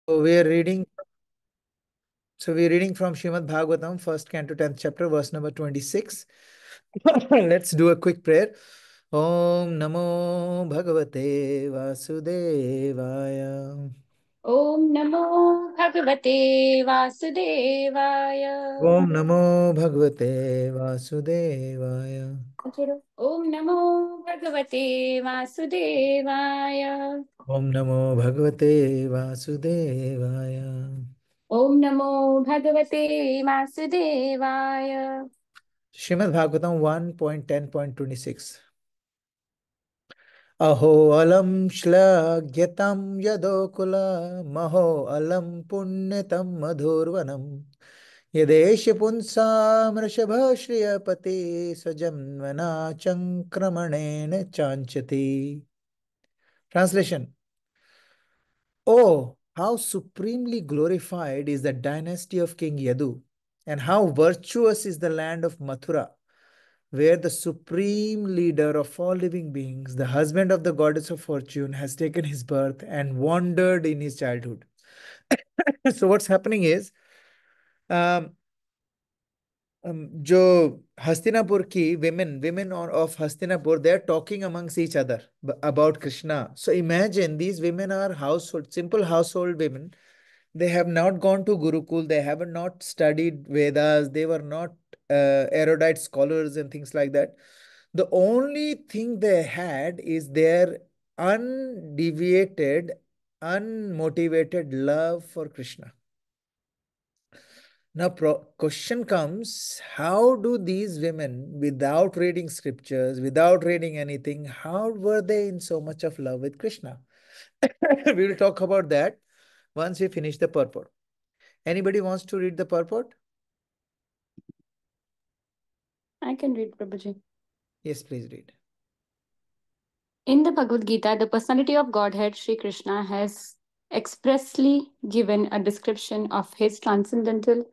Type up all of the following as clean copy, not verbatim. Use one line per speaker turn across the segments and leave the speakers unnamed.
So we are reading. So we're reading from Srimad Bhagavatam, first canto, 10th chapter, verse number 26. Let's do a quick prayer. Om Namo Bhagavate Vasudevaya.
Om Namo Bhagavate Vasudevaya.
Om Namo Bhagavate Vasudevaya.
Om Namo Bhagavate Vasudevaya.
Om Namo Bhagavate Vasudevaya.
Om Namo Bhagavate Vasudevaya.
Srimad Bhagavatam 1.10.26. अहो अलम श्लाघ्यतं यदोकुल महो अलम पुण्यतं मधुर्वनम् यदेश पुंसां वृषभश्रियपति सजन्मना चंक्रमणेन चांचति. Translation. Oh, how supremely glorified is the dynasty of King Yadu, and how virtuous is the land of Mathura, where the supreme leader of all living beings, the husband of the goddess of fortune, has taken his birth and wandered in his childhood. So, what's happening is, um, जो हस्तिनापुर की women of Hastinapur, they are talking amongst each other about Krishna. So imagine these women are simple household women. They have not gone to Gurukul. They have not studied Vedas. They were not erudite scholars and things like that. The only thing they had is their undeviated, unmotivated love for Krishna. Now, question comes, how do these women, without reading scriptures, without reading anything, how were they in so much of love with Krishna? We will talk about that once we finish the purport. Anybody wants to read the purport?
I can read, Prabhuji.
Yes, please read.
In the Bhagavad Gita, the personality of Godhead, Sri Krishna, has expressly given a description of his transcendental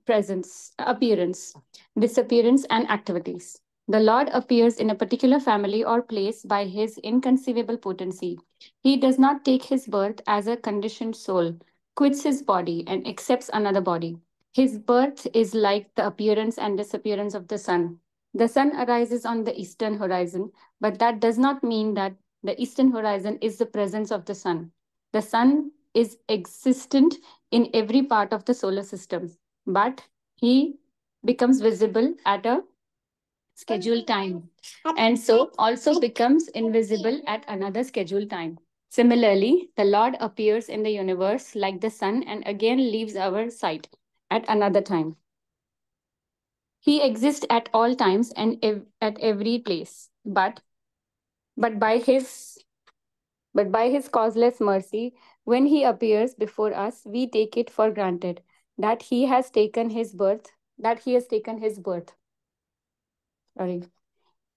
presence, appearance, disappearance, and activities. The Lord appears in a particular family or place by his inconceivable potency. He does not take his birth as a conditioned soul, quits his body, and accepts another body. His birth is like the appearance and disappearance of the sun. The sun arises on the eastern horizon, but that does not mean that the eastern horizon is the presence of the sun. The sun is existent in every part of the solar system, but he becomes visible at a scheduled time and so also becomes invisible at another scheduled time. Similarly, the Lord appears in the universe like the sun and again leaves our sight at another time. He exists at all times and at every place, but by his but by his causeless mercy, when he appears before us, we take it for granted that he has taken his birth, that he has taken his birth. Sorry.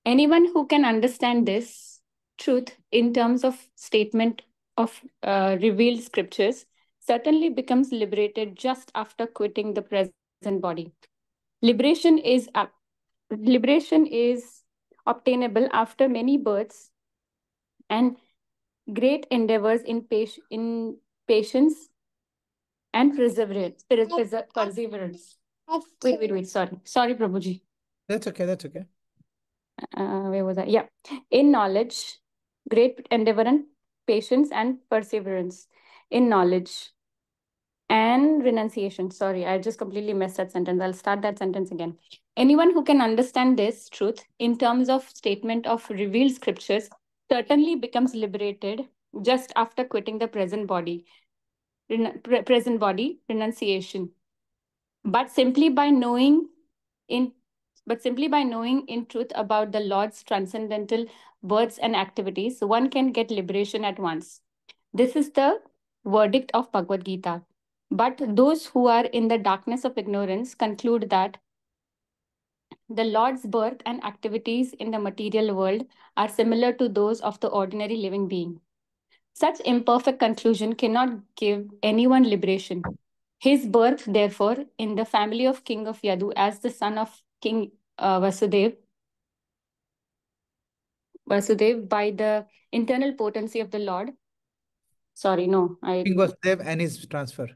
Anyone who can understand this truth in terms of statement of revealed scriptures certainly becomes liberated just after quitting the present body. Liberation is liberation is obtainable after many births and great endeavors in patience and perseverance. Perseverance. Wait. Sorry, Prabhuji.
That's okay. That's okay.
Where was I? Yeah. In knowledge, great endeavor and patience and perseverance. In knowledge and renunciation. Sorry, I just completely messed that sentence. I'll start that sentence again. Anyone who can understand this truth in terms of statement of revealed scriptures certainly becomes liberated just after quitting the present body. Present body renunciation. But simply by knowing in simply by knowing in truth about the Lord's transcendental words and activities, one can get liberation at once. This is the verdict of Bhagavad Gita. But those who are in the darkness of ignorance conclude that the Lord's birth and activities in the material world are similar to those of the ordinary living being. Such imperfect conclusion cannot give anyone liberation. His birth, therefore, in the family of King of Yadu as the son of King Vasudev by the internal potency of the Lord, Sorry, no, I.
King Vasudeva and his transfer.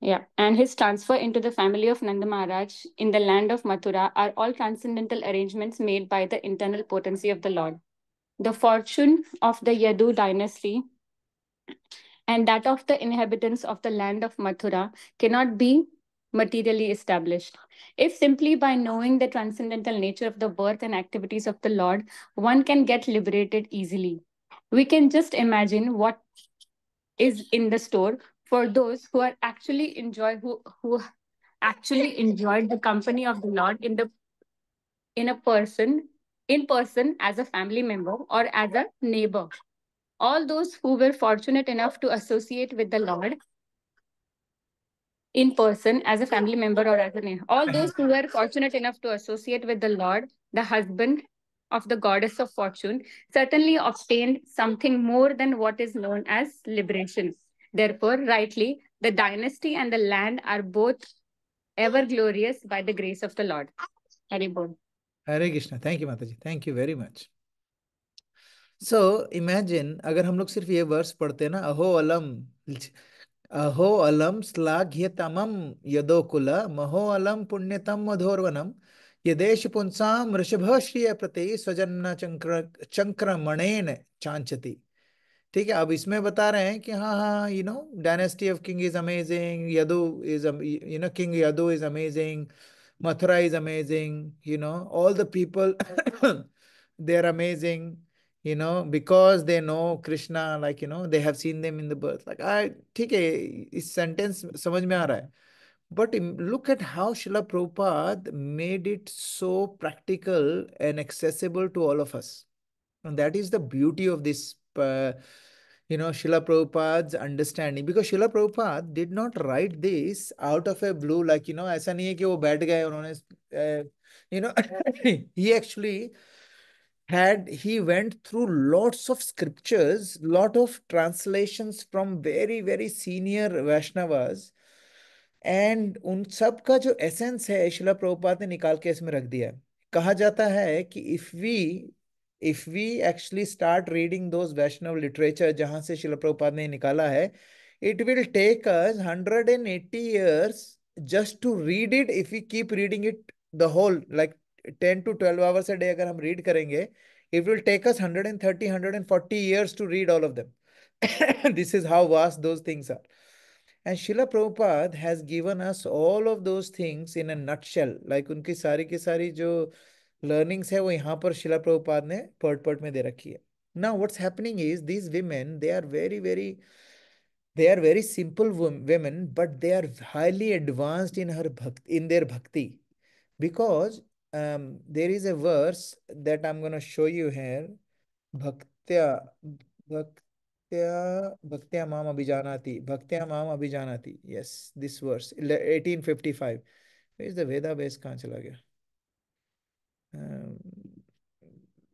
Yeah, and his transfer into the family of Nanda Maharaj in the land of Mathura are all transcendental arrangements made by the internal potency of the Lord. The fortune of the Yadu dynasty and that of the inhabitants of the land of Mathura cannot be materially established. If simply by knowing the transcendental nature of the birth and activities of the Lord, one can get liberated easily. We can just imagine what is in the store for those who are actually enjoy who actually enjoyed the company of the Lord in a person in person as a family member or as a neighbor. All those who were fortunate enough to associate with the Lord in person as a family member or as a neighbor. All those who were fortunate enough to associate with the Lord, the husband of the goddess of fortune, certainly obtained something more than what is known as liberation. Therefore, rightly, the dynasty and the land are both ever glorious by the grace of the Lord. Haribol.
Hare Krishna. Thank you, Mataji. Thank you very much. So imagine अगर हम लोग सिर्फ ये verse पढ़ते ना, अहो अलम श्लाघ्यतमं यदोकुल महो अलम पुण्यतम मधोर्वनम यदेश पुंसाम वृषभ श्रिय प्रति स्वजन्म चंक्रमणेन चांचति। ठीक है, अब इसमें बता रहे हैं कि हाँ हाँ, dynasty of king is amazing, Yadu is, king Yadu is amazing, Mathura is amazing, all the people they are amazing, because they know Krishna, like, they have seen them in the birth, like I, ठीक है, इस sentence समझ में आ रहा है, but look at how Srila Prabhupada made it so practical and accessible to all of us. And that is the beauty of this, Srila Prabhupada's understanding. Because Srila Prabhupada did not write this out of a blue, like, ऐसा नहीं है कि वो बैठ गए उन्होंने, you know, he actually he went through lots of scriptures, lot of translations from very, very senior Vaishnavas, and उन सब का जो एसेंस है शिला प्रभुपाद ने निकाल के इसमें रख दिया है। कहा जाता है कि if we actually start reading those Vaishnava literature जहां से शिला प्रभुपाद ने निकाला है, it will take us 180 years just to read it. If we keep reading it the whole, like 10 to 12 hours a day अगर हम रीड करेंगे, it will take us 130-140 years to read all of them. This is how vast those things are. And Srila Prabhupada has given us all of those things in a nutshell. Like उनकी सारी की सारी जो learnings है वो यहाँ पर शिला प्रभुपाद ने पर्ट पर्ट में दे रखी है. Now what's happening is these women, they are very simple women, but they are highly advanced in in their bhakti. Because there is a verse that I'm going to show you here. Bhaktya, Bhaktya Mam Abhijanati. Bhaktya Mam Abhijanati. Yes, this verse, 1855. Where is the Veda base? कहाँ चला गया?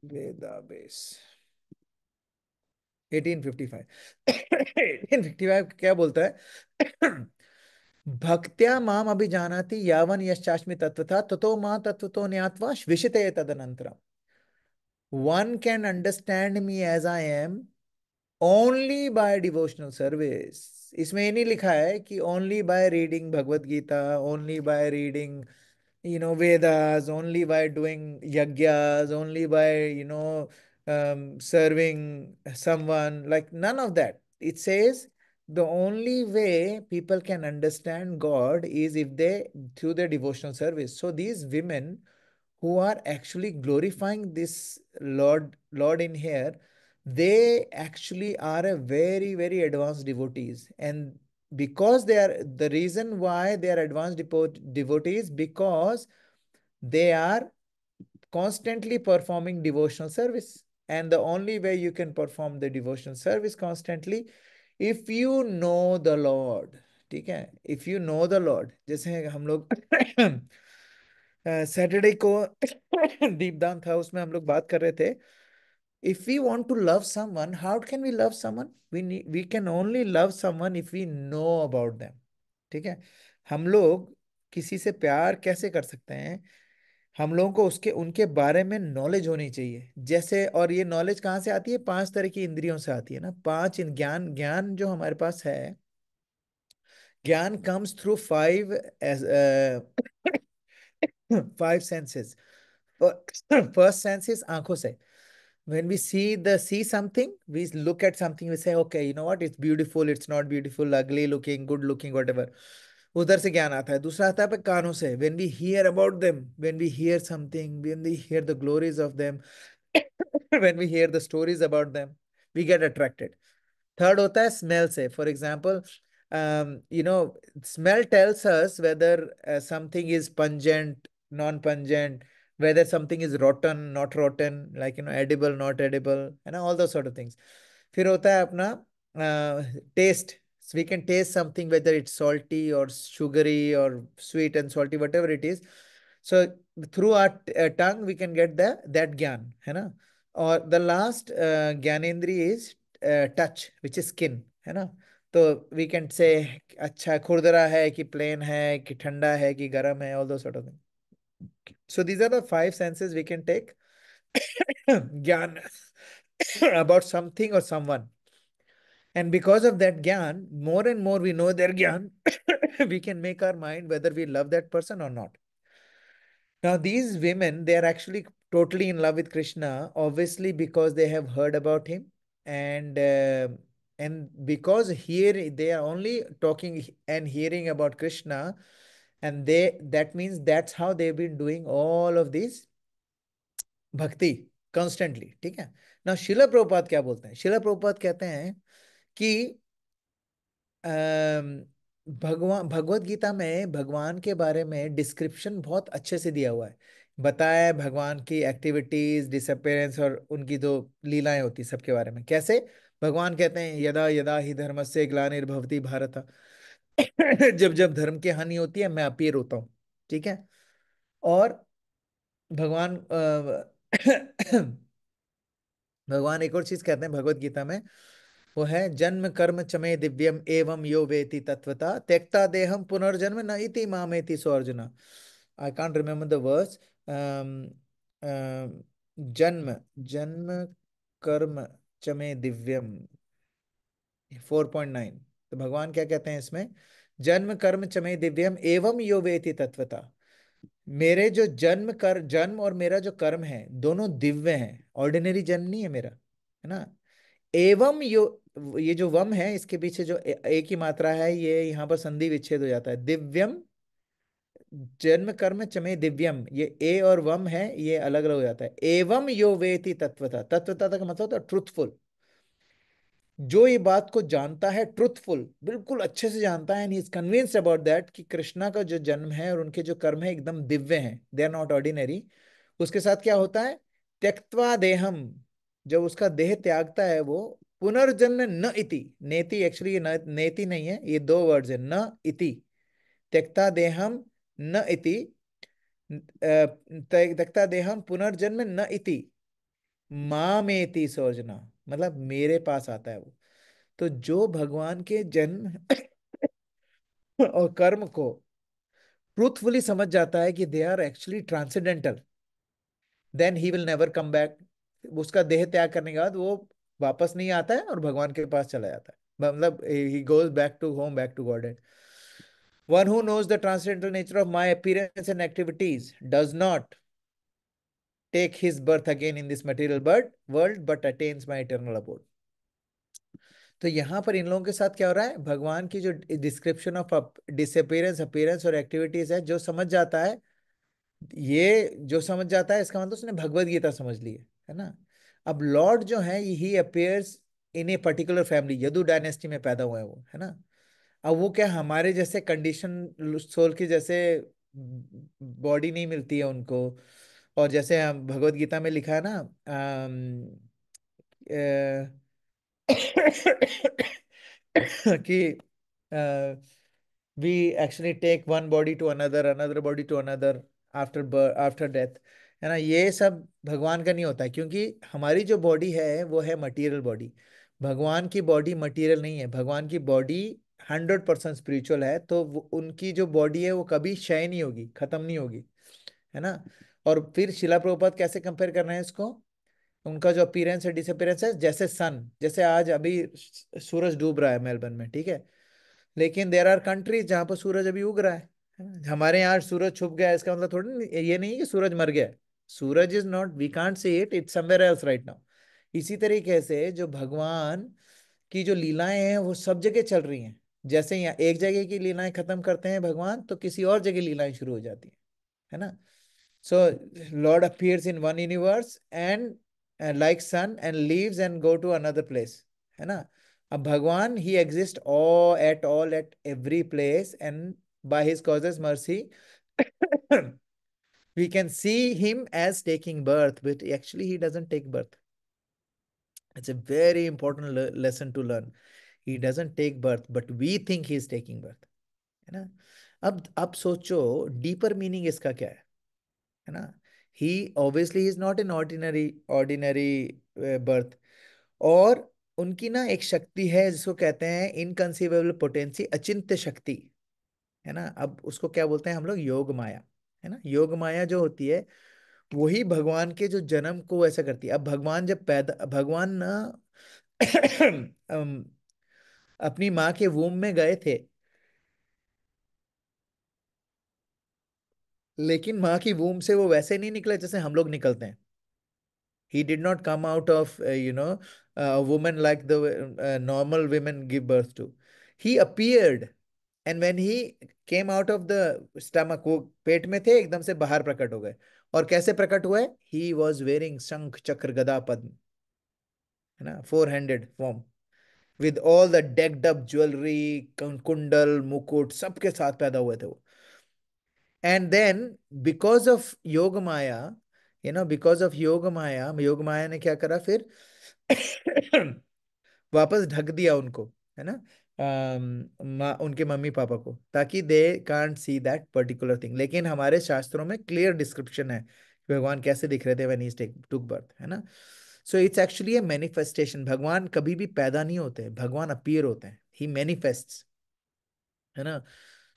Veda base. 1855. 1855 क्या बोलता है? भक्त्या माम अभिजानाति यावन यश्चास्मि तत्वथा ततो मां तत्वतो ज्ञात्वा विशिते तदनंतरम. One can understand me as I am only by devotional service. इसमें ये नहीं लिखा है कि only by reading Bhagavad Gita, only by reading, Vedas, only by doing yagyas, only by, serving someone, like none of that. It says the only way people can understand God is if they, through their devotional service. So these women who are actually glorifying this Lord in here, they actually are a very, very advanced devotees. And because they are, the reason why they are advanced devotees, because they are constantly performing devotional service. And the only way you can perform the devotional service constantly, if you know the Lord. ठीक है, if you know the Lord, जैसे हम लोग Saturday को दीपदान था, उसमें हम लोग बात कर रहे थे, if we want to love someone, how can we love someone? We can only love someone if we know about them. ठीक है, हम लोग किसी से प्यार कैसे कर सकते हैं? हम लोगों को उसके उनके बारे में नॉलेज होनी चाहिए। जैसे, और ये नॉलेज कहाँ से आती है? पांच तरह की इंद्रियों से आती है ना। पांच ज्ञान, ज्ञान जो हमारे पास है, gyan comes through five as five senses. First sense is आंखों से। When we see something, we look at something, we say, okay, you know what, it's beautiful, it's not beautiful, ugly looking, good looking, whatever, उधर से ज्ञान आता है। दूसरा आता है पे कानों से, when we hear about them, when we hear something, when we hear the glories of them, when we hear the stories about them, we get attracted। Third होता है स्मेल से। For example, you know, smell tells us whether something is pungent, non pungent, whether something is rotten, not rotten, like, edible, not edible, and all those sort of things। फिर होता है अपना taste। So we can taste something, whether it's salty or sugary or sweet and salty, whatever it is। So through our tongue we can get that ज्ञान, है ना। और the last ज्ञानेंद्रिय is touch, which is skin, है ना। तो we can say अच्छा खुरदरा है कि प्लेन है कि ठंडा है कि गर्म है, all though sort of thing. So these are the five senses we can take gyan about something or someone, and because of that gyan, more and more we know their gyan, we can make our mind whether we love that person or not। Now, these women, they are actually totally in love with Krishna, obviously because they have heard about him, and because here they are only talking and hearing about Krishna, and they that means that's how they've been doing all of these भक्ति constantly। ठीक है ना। शिला प्रभुपाद क्या बोलते हैं? शिला प्रभुपाद कहते हैं कि अम, भगवान, भगवत गीता में भगवान के बारे में डिस्क्रिप्शन बहुत अच्छे से दिया हुआ है। बताया है भगवान की एक्टिविटीज, डिसअपेरेंस और उनकी जो लीलाएं होती सबके बारे में। कैसे? भगवान कहते हैं, यदा यदा ही धर्मस्य ग्लानिर्भवति भारत, जब जब धर्म की हानि होती है मैं अपीयर होता हूँ। ठीक है। और भगवान भगवान एक और चीज कहते हैं भगवत गीता में, वो है जन्म कर्म चमे दिव्यम एवं यो वेति तत्वता त्यक्ता देहम पुनर्जन्म न इति मामेति सो अर्जुन। I can't remember the words. जन्म जन्म कर्म चमे दिव्यम 4.9। तो भगवान क्या कहते हैं इसमें? जन्म कर्म चमे दिव्यम एवं यो वेति तत्वता। मेरे जो जन्म और मेरा जो कर्म है दोनों दिव्य हैं, ऑर्डिनरी जन्म नहीं है मेरा, है ना। एवं यो, ये जो वम है इसके पीछे जो एक ही मात्रा है, ये यहाँ पर संधि विच्छेद हो जाता है। दिव्यम, जन्म कर्म चमे दिव्यम, ये ए और वम है, ये अलग अलग हो जाता है। एवं यो वेति तत्वता, तत्वता का मतलब होता है ट्रुथफुल। जो ये बात को जानता है, ट्रुथफुल, बिल्कुल अच्छे से जानता है, and he is convinced about that कि कृष्णा का जो जन्म है और उनके जो कर्म है एकदम दिव्य हैं, दे आर नॉट ऑर्डिनरी। उसके साथ क्या होता है? त्यक्त्वा देहम, जब उसका देह त्यागता है वो, पुनर्जन्म न इति, नेति एक्चुअली ये नेति नहीं है, ये दो वर्ड्स है, न इति, त्यक्ता देहम न इति, त्यक्ता देहम पुनर्जन्म न इति मामेति सोजना, मतलब मेरे पास आता है वो। तो जो भगवान के जन्म और कर्म को ट्रूथफुली समझ जाता है कि they are actually transcendental, then he will never come back. उसका देह त्याग करने के बाद वो वापस नहीं आता है और भगवान के पास चला जाता है, मतलब he goes back to home, back to God. One who knows the transcendental nature of my appearance and activities does not take his birth again in this material world, but attains my eternal abode। तो यहाँ पर इन लोगों के साथ क्या हो रहा है? भगवान की जो डिस्क्रिप्शन ऑफ डिसअपियरेंस, अपीयरेंस और एक्टिविटीज है, जो समझ जाता है, ये जो समझ जाता है इसका मतलब उसने भगवत गीता समझ ली है ना। अब लॉर्ड जो है, he appears in a particular family, Yadu dynasty में पैदा हुआ है वो, है ना। अब वो क्या हमारे जैसे कंडीशन सोल की जैसे बॉडी नहीं मिलती है उनको, और जैसे हम भगवत गीता में लिखा है ना, कि we actually take one body to another, another body to another after death, है ना। ये सब भगवान का नहीं होता है, क्योंकि हमारी जो बॉडी है वो है मटेरियल बॉडी। भगवान की बॉडी मटेरियल नहीं है, भगवान की बॉडी 100% स्पिरिचुअल है। तो उनकी जो बॉडी है वो कभी क्षय नहीं होगी, खत्म नहीं होगी, है ना। और फिर शिला प्रभुपाद कैसे कंपेयर कर रहे हैं इसको, उनका जो अपीयरेंस है डिसअपीयरेंस है, जैसे सन, जैसे आज अभी सूरज डूब रहा है मेलबर्न में, ठीक है, लेकिन देर आर कंट्रीज जहां पर सूरज अभी उग रहा है ना? हमारे यहाँ सूरज छुप गया, इसका मतलब थोड़ी ये नहीं है कि सूरज मर गया है। Suraj is not, we can't see it, it's somewhere else right now. इसी तरीके से जो भगवान की जो लीलाएं हैं वो सब जगह चल रही हैं। जैसे यहाँ एक जगह की लीलाएं खत्म करते हैं भगवान, तो किसी और जगह लीलाएं शुरू हो जाती है ना? So Lord appears in one universe and like sun and leaves and go to another place, है ना? अब भगवान ही exist all at every place, and by his causes mercy we can see him as taking birth, but actually he doesn't take birth. It's a very important lesson to learn. He doesn't take birth, but we think he is taking birth, है ना? अब सोचो deeper meaning इसका क्या है ना? He obviously is not an ordinary birth, और उनकी ना एक शक्ति है जिसको कहते हैं इनकंसीवेबल पोटेंसी, अचिंत्य शक्ति, है ना? अब उसको क्या बोलते हैं हम लोग, योग माया, है ना? योग माया जो होती है वही भगवान के जो जन्म को ऐसा करती है। अब भगवान जब पैदा, भगवान ना अम, अपनी माँ के वूम में गए थे, लेकिन माँ की वूम से वो वैसे नहीं निकले जैसे हम लोग निकलते हैं। He did not come out of, a woman like the normal women give birth to. He appeared, and when he came out of the stomach, वो पेट में थे, एकदम से बाहर प्रकट हो गए। और कैसे प्रकट हुए? He was wearing शंख चक्र गदा पद्म, है ना, four handed form, with all the decked up jewelry, कुंडल मुकुट सबके साथ पैदा हुए थे वो। And then because of योग माया, because of योग माया ने क्या करा फिर? वापस ढक दिया उनको, है ना? उनके मम्मी पापा को, ताकि they can't see that particular thing. लेकिन हमारे शास्त्रों में क्लियर डिस्क्रिप्शन है कि भगवान कैसे दिख रहे थे व्हेन ही टुक बर्थ, है ना? So it's actually A manifestation. भगवान कभी भी पैदा नहीं होते, भगवान अपीयर होते हैं, ही मैनिफेस्ट्स, है ना?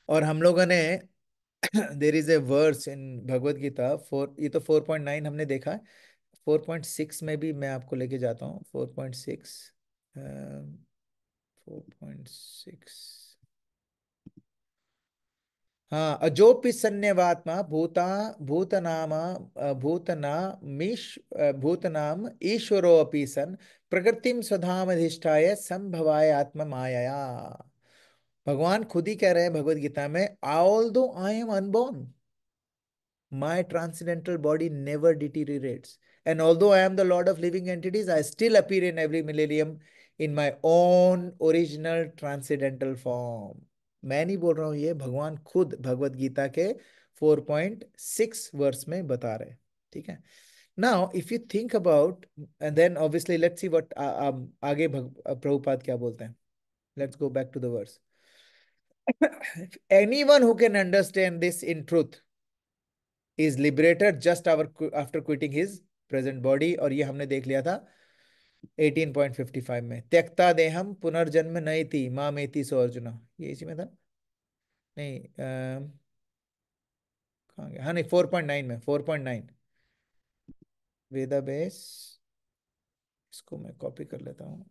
और हम लोगों ने there is a verse in Bhagavad Gita, four, ये तो 4.9 हमने देखा है, 4.6 में भी मैं आपको लेके जाता हूँ। 4.6, 4.6, हाँ, अजोपि सन्न्यवात्मा भूता भूतनाम भूतनाम ईश्वरोऽपि सन् प्रकृतिम स्वधामधिष्ठाय संभवाय आत्मा मायया। भगवान खुद ही कह रहे हैं भगवत गीता में, ऑल दो I am unborn, my transcendental body never deteriorates. And although I am the Lord of living entities, I still appear in every millennium in my own original transcendental form. मैं नहीं बोल रहा हूं, ये भगवान खुद भगवत गीता के 4.6 वर्स में बता रहे हैं, ठीक है? Now if you think about, and then obviously let's see what आगे प्रभुपाद क्या बोलते हैं। Let's go back to the verse. Anyone who can understand this in truth is liberated just after quitting his present body। और ये हमने देख लिया था 18.55 में, त्यक्ता देहम पुनर्जन्म नई थी माँ मेति सो अर्जुना, ये इसी में था। नहीं, कहाँ गया? हाँ, नहीं, 4.9 में, 4.9 वेदा बेस, इसको मैं कॉपी कर लेता हूँ।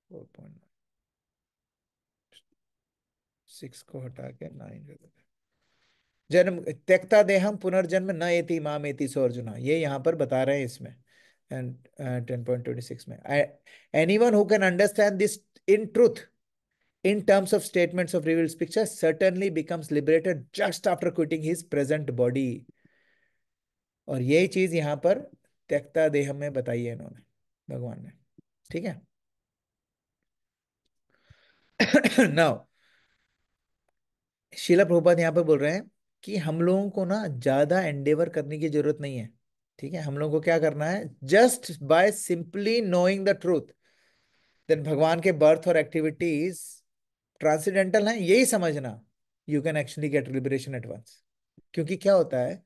4.6 को हटा के 9 जन्म, त्यक्ता देहम पुनर्जन्म न एति माम एति सो अर्जुना, ये यहाँ पर बता रहे हैं इसमें। एंड 10.26 में, anyone who can understand this in truth in terms of statements of revealed scripture certainly becomes liberated just after quitting his present body। और यही चीज यहाँ पर त्यक्ता देह में बताई है इन्होंने, भगवान ने, ठीक है? नाउ शिला प्रभुपाद यहाँ पर बोल रहे हैं कि हम लोगों को ना ज्यादा एंडेवर करने की जरूरत नहीं है, ठीक है? हम लोगों को क्या करना है, just by simply knowing the truth, then भगवान के बर्थ और एक्टिविटीज ट्रांसेंडेंटल हैं, यही समझना, you can actually get liberation at once. क्योंकि क्या होता है,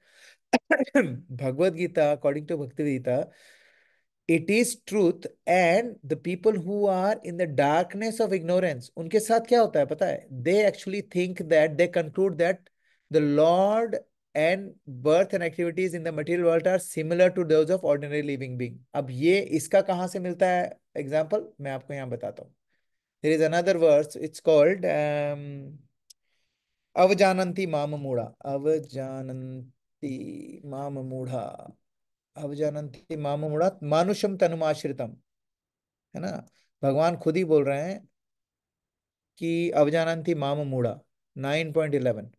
Bhagavad Gita according to Bhakti Gita, it is truth, and the people who are in the darkness of ignorance, उनके साथ क्या होता है पता है? They actually think that, they conclude that the Lord and birth and activities in the material world are similar to those of ordinary living being. अब ये इसका कहाँ से मिलता है एग्जाम्पल, मैं आपको यहाँ बताता हूँ। There is another verse, it's called अवजानन्ति माम मूढ़ा, अवजानन्ति माम मूढ़ा, अवजानन्ति माम मूढ़ा मानुषम तनुमाश्रितम, है ना? भगवान खुद ही बोल रहे हैं कि अवजानन्ति माम मूढ़ा। 9.11,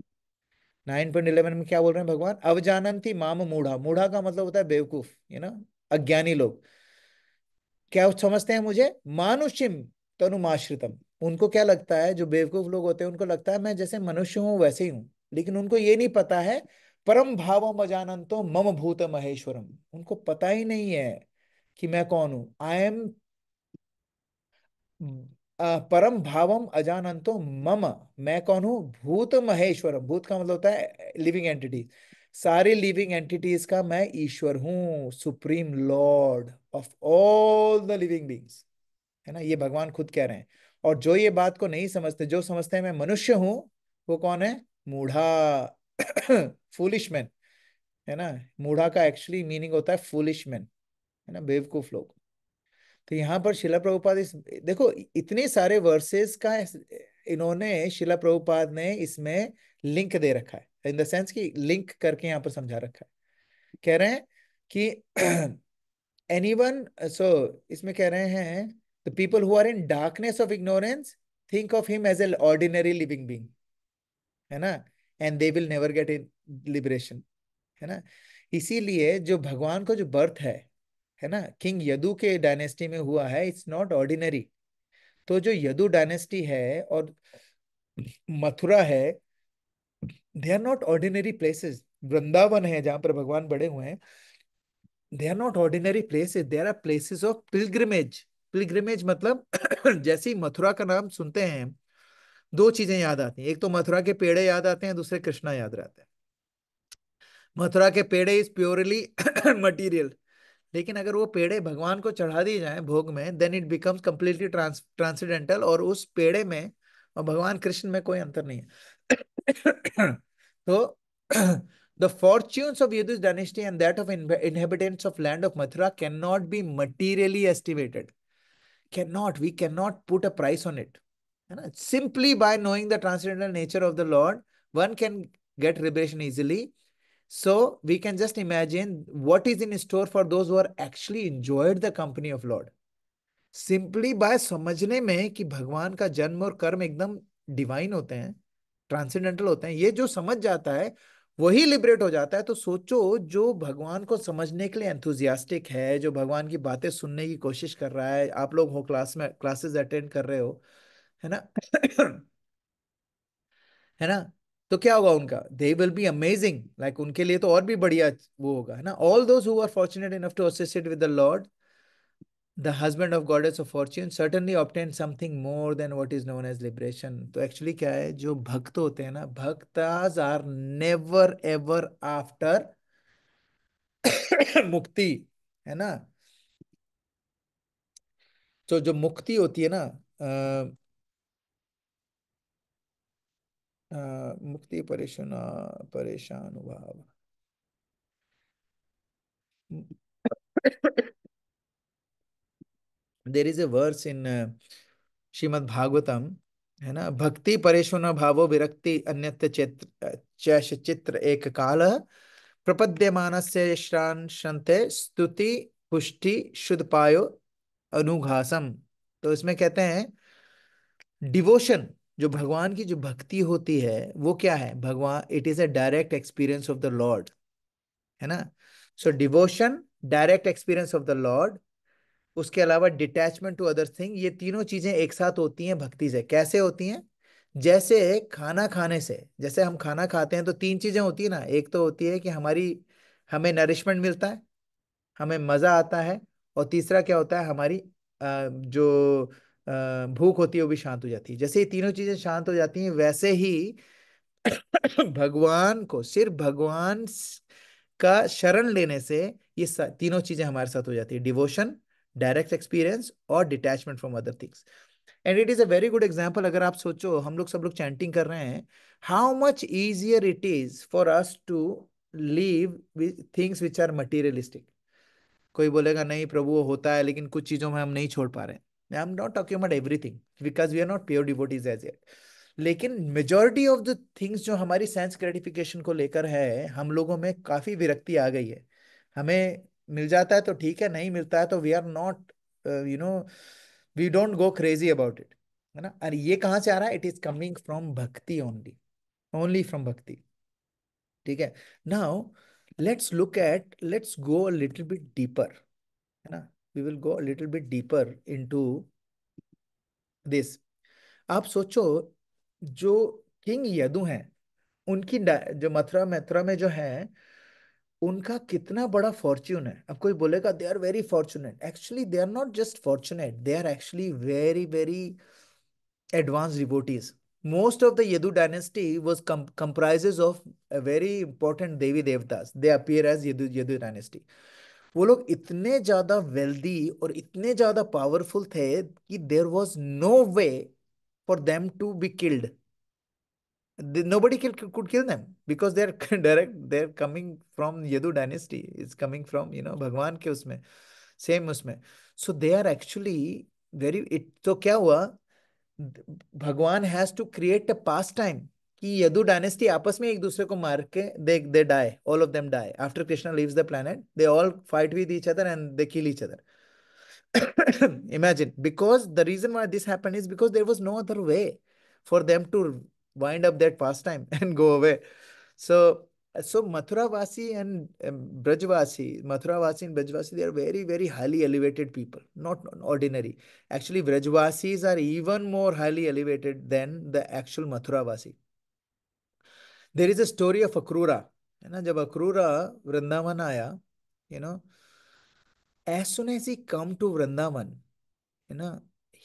9.11 में क्या बोल रहे हैं भगवान? अवजानन्ति माम मूढ़ा, मूढ़ा का मतलब होता है बेवकूफ, अज्ञानी लोग। क्या समझते हैं मुझे? मानुष्यम तनुमाश्रितम, उनको क्या लगता है, जो बेवकूफ लोग होते हैं उनको लगता है मैं जैसे मनुष्य हूं वैसे ही हूं, लेकिन उनको ये नहीं पता है परम भावम अजानंतो मम भूत महेश्वरम, उनको पता ही नहीं है कि मैं कौन हूं। आई एम परम भावम अजानंतो मम, मैं कौन हूं? भूत महेश्वरम, भूत का मतलब होता है लिविंग एंटिटी, सारी लिविंग एंटिटीज का मैं ईश्वर हूं, supreme Lord of all the living beings, है ना? ये भगवान खुद कह रहे हैं। और जो ये बात को नहीं समझते, जो समझते हैं मैं मनुष्य हूं, वो कौन है? मूढ़ा, फूलिश मैन, है ना? मूढ़ा का एक्चुअली मीनिंग होता है फूलिश मैन, है ना, बेवकूफ लोग। तो यहाँ पर शिला प्रभुपाद इस, देखो इतने सारे वर्सेस का इन्होंने, शिला प्रभुपाद ने इसमें लिंक दे रखा है, इन द सेंस कि लिंक करके यहाँ पर समझा रखा है। कह रहे हैं कि एनीवन, सो इसमें कह रहे हैं the people who are in darkness of ignorance think of him as a ordinary living being, है ना, and they will never get in liberation, है ना? इसीलिए जो भगवान को जो बर्थ है ना, किंग यदु के डायनेस्टी में हुआ है, इट्स नॉट ऑर्डिनरी। तो जो यदु डायनेस्टी है और मथुरा है, they are not ordinary places. Vrindavan है जहां पर भगवान बड़े हुए हैं, they are not ordinary places, they are places of pilgrimage. Pilgrimage मतलब जैसे ही मथुरा का नाम सुनते हैं, दो चीजें याद आती हैं, एक तो मथुरा के पेड़े याद आते हैं, दूसरे कृष्णा याद रहते हैं। मथुरा के पेड़े इज प्योरली मटीरियल, लेकिन अगर वो पेड़े भगवान को चढ़ा दिए जाएं भोग में, then it becomes completely transcendental, और उस पेड़े में और भगवान कृष्ण में कोई अंतर नहीं है। तो the fortunes of Yadus dynasty and that of inhabitants of land of Mathura cannot be materially estimated. Cannot, we cannot put a price on it. है ना? Simply by knowing the transcendental nature of the Lord, one can get liberation easily. So we can just imagine what is in store for those who are actually enjoyed the company of Lord. Simply by समझने में कि भगवान का जन्म और कर्म एकदम divine होते हैं, ट्रांसेंडेंटल होते हैं, ये जो समझ जाता है वही लिबरेट हो जाता है। तो सोचो, जो भगवान को समझने के लिए एंथुजियास्टिक है, जो भगवान की बातें सुनने की कोशिश कर रहा है, आप लोग हो क्लास में, क्लासेस अटेंड कर रहे हो, है ना? है ना? तो क्या होगा उनका? They will be amazing, like उनके लिए तो और भी बढ़िया वो होगा, है ना? All those who are fortunate enough to associate with the Lord, the husband of goddess of fortune, certainly obtained something more than what is known as liberation. तो एक्चुअली क्या है, जो भक्त होते हैं ना, भक्ताज आर नेवर एवर आफ्टर मुक्ति, है ना? तो जो मुक्ति होती है ना, मुक्ति परेशान, परेशान भाव, देर इज ए वर्स इन श्रीमद् भागवतम, है ना, भक्ति परेशुन भावो विरक्ति अन्यत्र चित्र चित्र एक काल प्रपद्यमानस्य श्रांशन्ते स्तुति पुष्टि शुद्ध पायो अनुघासम। तो इसमें कहते हैं डिवोशन, जो भगवान की जो भक्ति होती है वो क्या है? भगवान, it is a direct experience of the Lord, है ना? So devotion, direct experience of the Lord, उसके अलावा डिटैचमेंट टू अदर थिंग, ये तीनों चीजें एक साथ होती हैं भक्ति से। कैसे होती हैं? जैसे खाना खाने से, जैसे हम खाना खाते हैं तो तीन चीजें होती है ना, एक तो होती है कि हमें नरिशमेंट मिलता है, हमें मजा आता है, और तीसरा क्या होता है, हमारी जो भूख होती है वो भी शांत हो जाती है। जैसे ये तीनों चीजें शांत हो जाती हैं, वैसे ही भगवान को, सिर्फ भगवान का शरण लेने से ये तीनों चीजें हमारे साथ हो जाती है, डिवोशन, डायरेक्ट एक्सपीरियंस और detachment from other things. And it is a very good example. अगर आप सोचो, हम लोग सब लोग चैंटिंग कर रहे हैं, how much easier it is for us to leave things which are materialistic. कोई बोलेगा नहीं प्रभु वो होता है, लेकिन कुछ चीजों में हम नहीं छोड़ पा रहे हैं। I am not talking about everything because we are not pure devotees as yet. लेकिन मेजोरिटी ऑफ द थिंग्स जो हमारी सेंस ग्रेटिफिकेशन को लेकर है, हम लोगों में काफी विरक्ति आ गई है। हमें मिल जाता है तो ठीक है, नहीं मिलता है तो we are not, you know, we don't go crazy about it, है ना। और ये कहाँ से आ रहा है? It is coming from bhakti only, only from bhakti. ठीक है। Now let's go a little bit deeper, है ना। We will go little bit deeper into this. आप सोचो, जो किंग यदु हैं, उनकी जो मथुरा मथुरा में जो है, उनका कितना बड़ा फॉर्च्यून है। अब कोई बोलेगा they are very fortunate, actually they are not just fortunate, they are actually very very advanced devotees. Most of the Yadu dynasty was comprises of a very important Devi Devtas. They appear as Yadu dynasty. वो लोग इतने ज्यादा wealthy और इतने ज्यादा powerful थे कि there was no way for them to be killed. Nobody could kill them because they're direct, they're coming from Yadu dynasty. It's coming from, भगवान के उसमें, सेम उसमें। So they are actually very, तो क्या हुआ, Bhagwan has to create a pastime कि Yadu dynasty आपस में एक दूसरे को मार के they die, all of them die after Krishna leaves the planet, they all fight with each other and they kill each other. Imagine, because the reason why this happened is because there was no other way for them to wind up that pastime and go away. So Mathuravasi and Mathuravasi and Brajvasi, they are very, very highly elevated people, not ordinary. Actually, Brajvasis are even more highly elevated than the actual Mathuravasi. There is a story of Akrura, है ना। जब अक्रूरा वृंदावन आया, you know, as soon as he come to Vrindavan, है ना,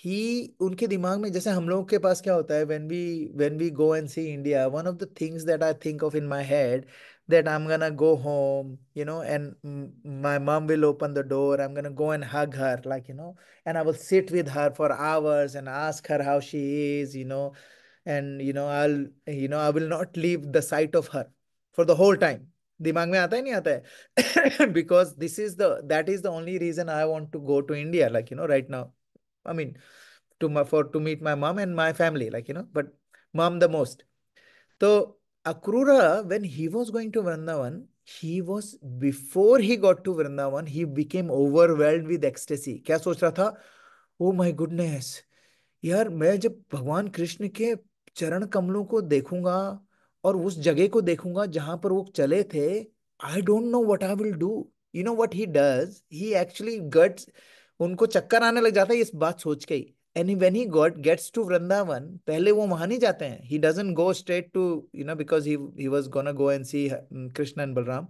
ही उनके दिमाग में, जैसे हम लोगों के पास क्या होता है, when we go and see India, one of the things that I think of in my head, that I'm gonna go home, and my mom will open the door, I'm gonna go and hug her, like, and I will sit with her for hours and ask her how she is, and I will not leave the sight of her for the whole time. दिमाग में आता है नहीं आता है? Because that is the only reason I want to go to India, like, right now. I mean, to meet my mom and my family, like, but mom the most. So Akrura, when he was going to Vrindavan, before he got to Vrindavan, he became overwhelmed with ecstasy. क्या सोच रहा था? Oh my goodness, यार मैं जब भगवान कृष्ण के चरण कमलों को देखूंगा और उस जगह को देखूंगा जहां पर वो चले थे, I don't know what I will do. You know what he does, he actually guts, उनको चक्कर आने लग जाता है इस बात सोच के ही। And when he got gets to Vrindavan, पहले वो वहां नहीं जाते हैं, he doesn't go straight to, because he was gonna go and see Krishna and Balaram,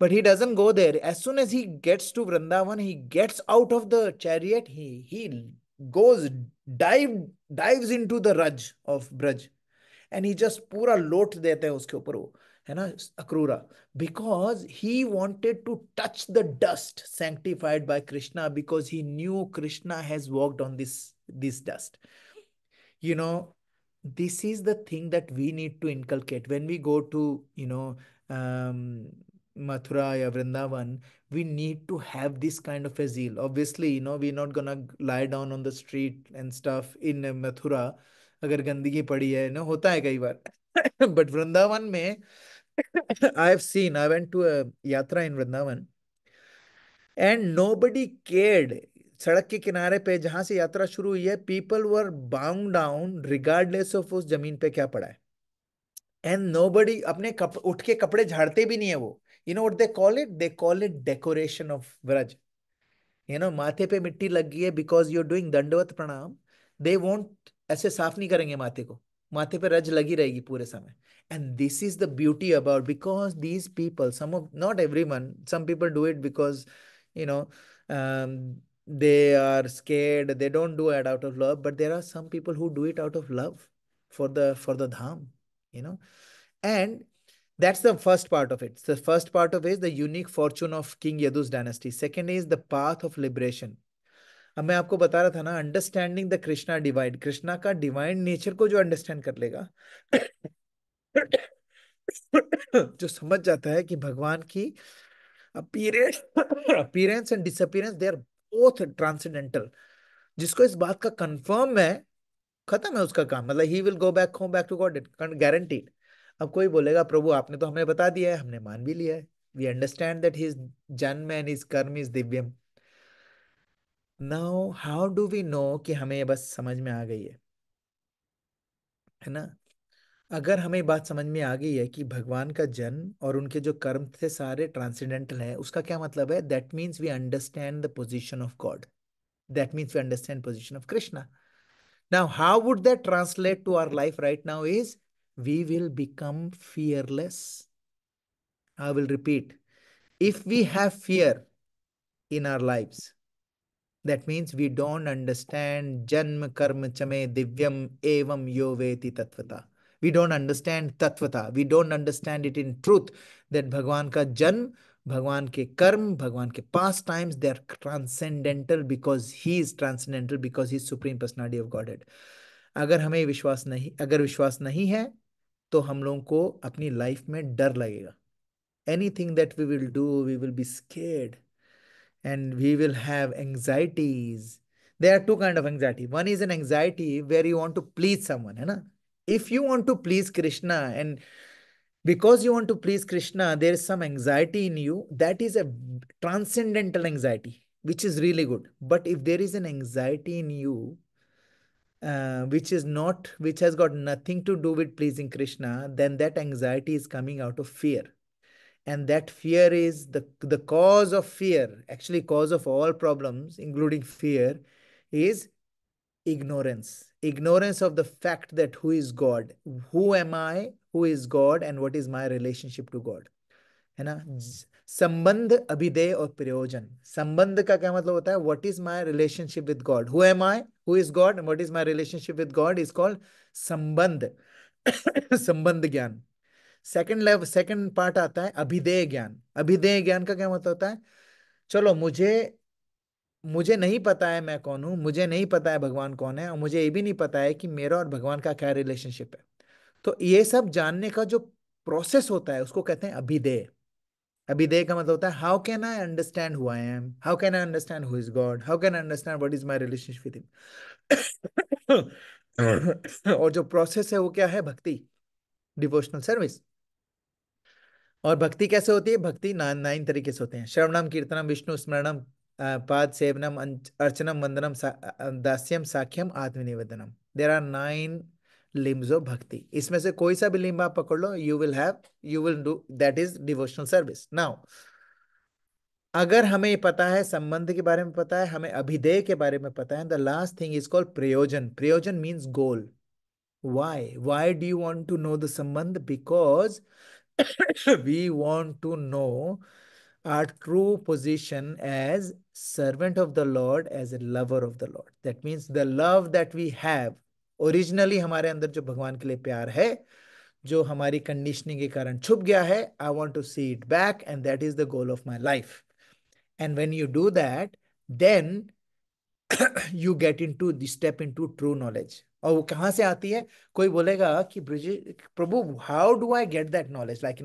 but he doesn't go there. As soon as he gets to Vrindavan, he gets out of the chariot, he goes, dive dives into the raj of Braj, and he just पूरा लोट देते हैं उसके ऊपर वो, है ना, अक्रूरा, because he wanted to touch the dust sanctified by Krishna, because he knew Krishna has walked on this dust. you know this is the thing that we need to inculcate when we go to, um, Mathura or Vrindavan. We need to have this kind of a zeal. Obviously, we're not gonna lie down on the street and stuff in Mathura अगर गंदगी पड़ी है ना, होता है कई बार। But Vrindavan में I went to a यात्रा इन वृंदावन, एंड नोबडी केयर्ड। सड़क के किनारे पे जहां से यात्रा शुरू हुई है, people were bound down regardless of उस जमीन पे क्या पड़ा है। एंड नोबडी अपने उठ के कपड़े झाड़ते भी नहीं है वो। You know what they call it decoration of Vraj. माथे पे मिट्टी लग गई है बिकॉज यू आर डूइंग दंडवत प्रणाम, दे वोंट ऐसे साफ नहीं करेंगे माथे को, माथे पे रज लगी रहेगी पूरे समय। And this is the beauty about, because these people, some of, not everyone, some people do it because, you know um, they are scared, they don't do it out of love, but there are some people who do it out of love for the dham, you know and That's the first part of it. The first part of it is the unique fortune of King Yadu's dynasty. Second is the path of liberation. अब मैं आपको बता रहा था ना, understanding the Krishna divide, Krishna का divine nature को जो अंडरस्टैंड कर लेगा, जो समझ जाता है कि भगवान की appearance appearance and disappearance they are both transcendental, जिसको इस बात का कंफर्म है, खत्म है उसका काम, मतलब he will go back home, back to God, guaranteed. अब कोई बोलेगा प्रभु आपने तो हमें बता दिया है, हमने मान भी लिया है, we understand that his janma and his karma is divyam. Now how do we know कि हमें ये बस समझ में आ गई है ना? अगर हमें बात समझ में आ गई है कि भगवान का जन्म और उनके जो कर्म थे सारे ट्रांसेंडेंटल है, उसका क्या मतलब है? That means we understand the position of God, that means we understand position of Krishna. Now how would that translate to our life right now is we will become fearless. I will repeat. If we have fear in our lives, that means we don't understand Janma Karma Chame Divyam Evam Yo Veti Tatvata. We don't understand Tatvata. We don't understand it in truth that Bhagwan ka Janm, Bhagwan ke Karm, Bhagwan ke pastimes, they are transcendental because he is transcendental because he is Supreme Personality of Godhead. अगर विश्वास नहीं है तो हम लोगों को अपनी life में डर लगेगा। Anything that we will do, we will be scared and we will have anxieties. There are two kind of anxiety. One is an anxiety where you want to please someone, है ना? If you want to please Krishna and because you want to please Krishna, there is some anxiety in you. That is a transcendental anxiety, which is really good. But if there is an anxiety in you, which has got nothing to do with pleasing Krishna, then that anxiety is coming out of fear, and that fear is the cause of fear, actually cause of all problems including fear, is ignorance of the fact that who is God, who am I, who is God, and what is my relationship to God, है ना? संबंध, अभिधेय और प्रयोजन। संबंध का क्या मतलब होता है? What is my relationship with God, who am I, who is God, what is my relationship with God is called संबंध। संबंध ज्ञान। सेकंड लेवल, सेकंड पार्ट आता है अभिधेय ज्ञान। अभिधेय ज्ञान का क्या मतलब होता है? चलो मुझे मुझे नहीं पता है मैं कौन हूं, मुझे नहीं पता है भगवान कौन है, और मुझे ये भी नहीं पता है कि मेरा और भगवान का क्या रिलेशनशिप है। तो ये सब जानने का जो प्रोसेस होता है उसको कहते हैं अभिधेय। अभिधेय का मतलब होता है how can I understand who I am, how can I understand who is God, how can I understand what is my relationship with him. और जो प्रोसेस है वो क्या है? भक्ति, डिवोशनल सर्विस। और भक्ति कैसे होती है? भक्ति नाइन तरीके से होते हैं। श्रवणम कीर्तनम विष्णु स्मरणम पाद सेवनम अर्चनम वंदनम दास्यम साख्यम आत्मनिवेदनम। There are 9 limbs of bhakti. इसमें से कोई सा भी लिम्ब आप पकड़ लो, you will do that is devotional service. Now अगर हमें ये पता है, संबंध के बारे में पता है, हमें अभिधेय के बारे में पता है, the last thing is called प्रयोजन। प्रयोजन means goal. Why do you want to know the sambandh? Because we want to know our true position as servant of the Lord, as a lover of the Lord. That means the love that we have originally, हमारे अंदर जो भगवान के लिए प्यार है, जो हमारी कंडीशनिंग के कारण छुप गया है, I want to see it back, and that is the goal of my life. And when you do that, then you get into step into true knowledge. और वो कहाँ से आती है? कोई बोलेगा कि प्रभु how do I get that knowledge, like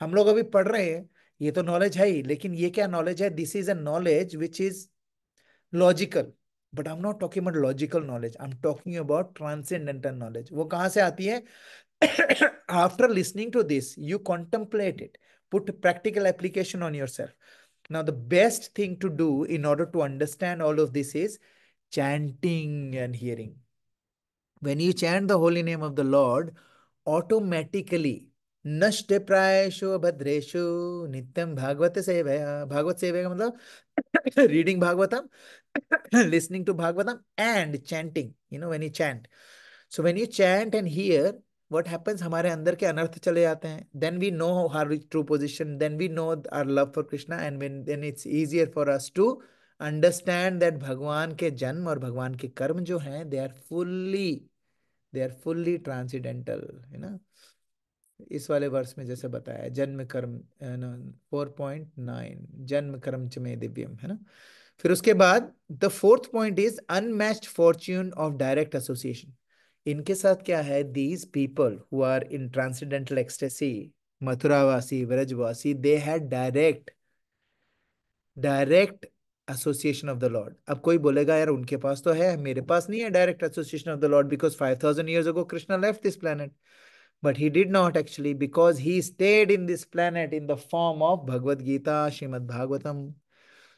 हम लोग अभी पढ़ रहे हैं, ये तो नॉलेज है ही, लेकिन ये क्या नॉलेज है? This is a knowledge which is logical, but I am not talking about logical knowledge, I am talking about transcendental knowledge. वो कहाँ से आती है? After listening to this you contemplate it, put practical application on yourself. Now the best thing to do in order to understand all of this is chanting and hearing. When you chant the holy name of the Lord, automatically नष्ट प्रायशो भद्रेशु नित्यम भागवत सेवया। भागवत सेवया का मतलब reading Bhagavatam, listening to bhagavatam and chanting, when you chant. So when you chant and hear, what happens? हमारे अंदर के अनर्थ चले जाते हैं। Then we know our true position, then we know our love for Krishna, and then it's easier for us to understand that भगवान के जन्म और भगवान के कर्म जो हैं, they are fully transcendental, है ना? इस वाले वर्ष में जैसे बताया, जन्म कर्म, 4.9, जन्म कर्म च में दिव्यम, है ना। फिर उसके बाद the fourth point is unmatched fortune of direct association. इनके साथ क्या है, these people who are in transcendental ecstasy, मथुरावासी, व्रजवासी, they had direct direct association of the Lord. अब कोई बोलेगा यार उनके पास तो है, मेरे पास नहीं है direct association of the Lord, because 5,000 years ago Krishna left this planet. But he did not actually, because he stayed in this planet in the form of Bhagavad Gita, Srimad Bhagavatam.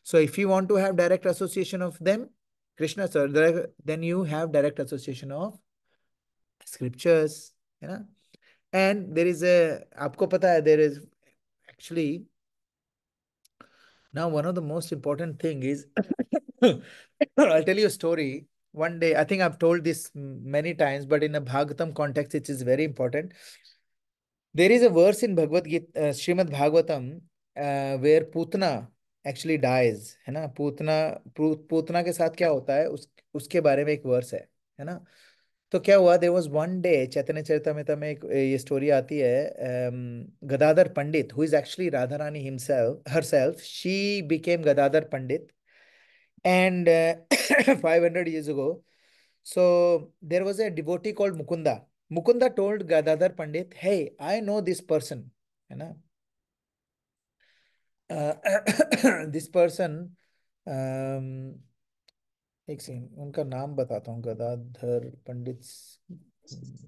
So if you want to have direct association of them, Krishna sir, then you have direct association of scriptures, है ना। And there is a, आपको पता है, there is actually, now one of the most important thing is I'll tell you a story. One day, I think I've told this many times, but in a Bhagavatam context, it is very important. There is a verse in Bhagavad Gita, Srimad Bhagavatam, where Putna actually dies, है ना। पूतना के साथ क्या होता है, उसके बारे में एक वर्स है ना। तो क्या हुआ, there was one day, Chaitanya Charitamrita में एक ये स्टोरी आती है, Gadadhar Pandit, who is actually Radha Rani himself herself, she became Gadadhar Pandit, and 500 years ago. So there was a devotee called Mukunda. Mukunda told Gadadhar Pandit, "Hey, I know this person, है ना, this person, um, एक second उनका नाम बताता हूँ, गदाधर पंडित,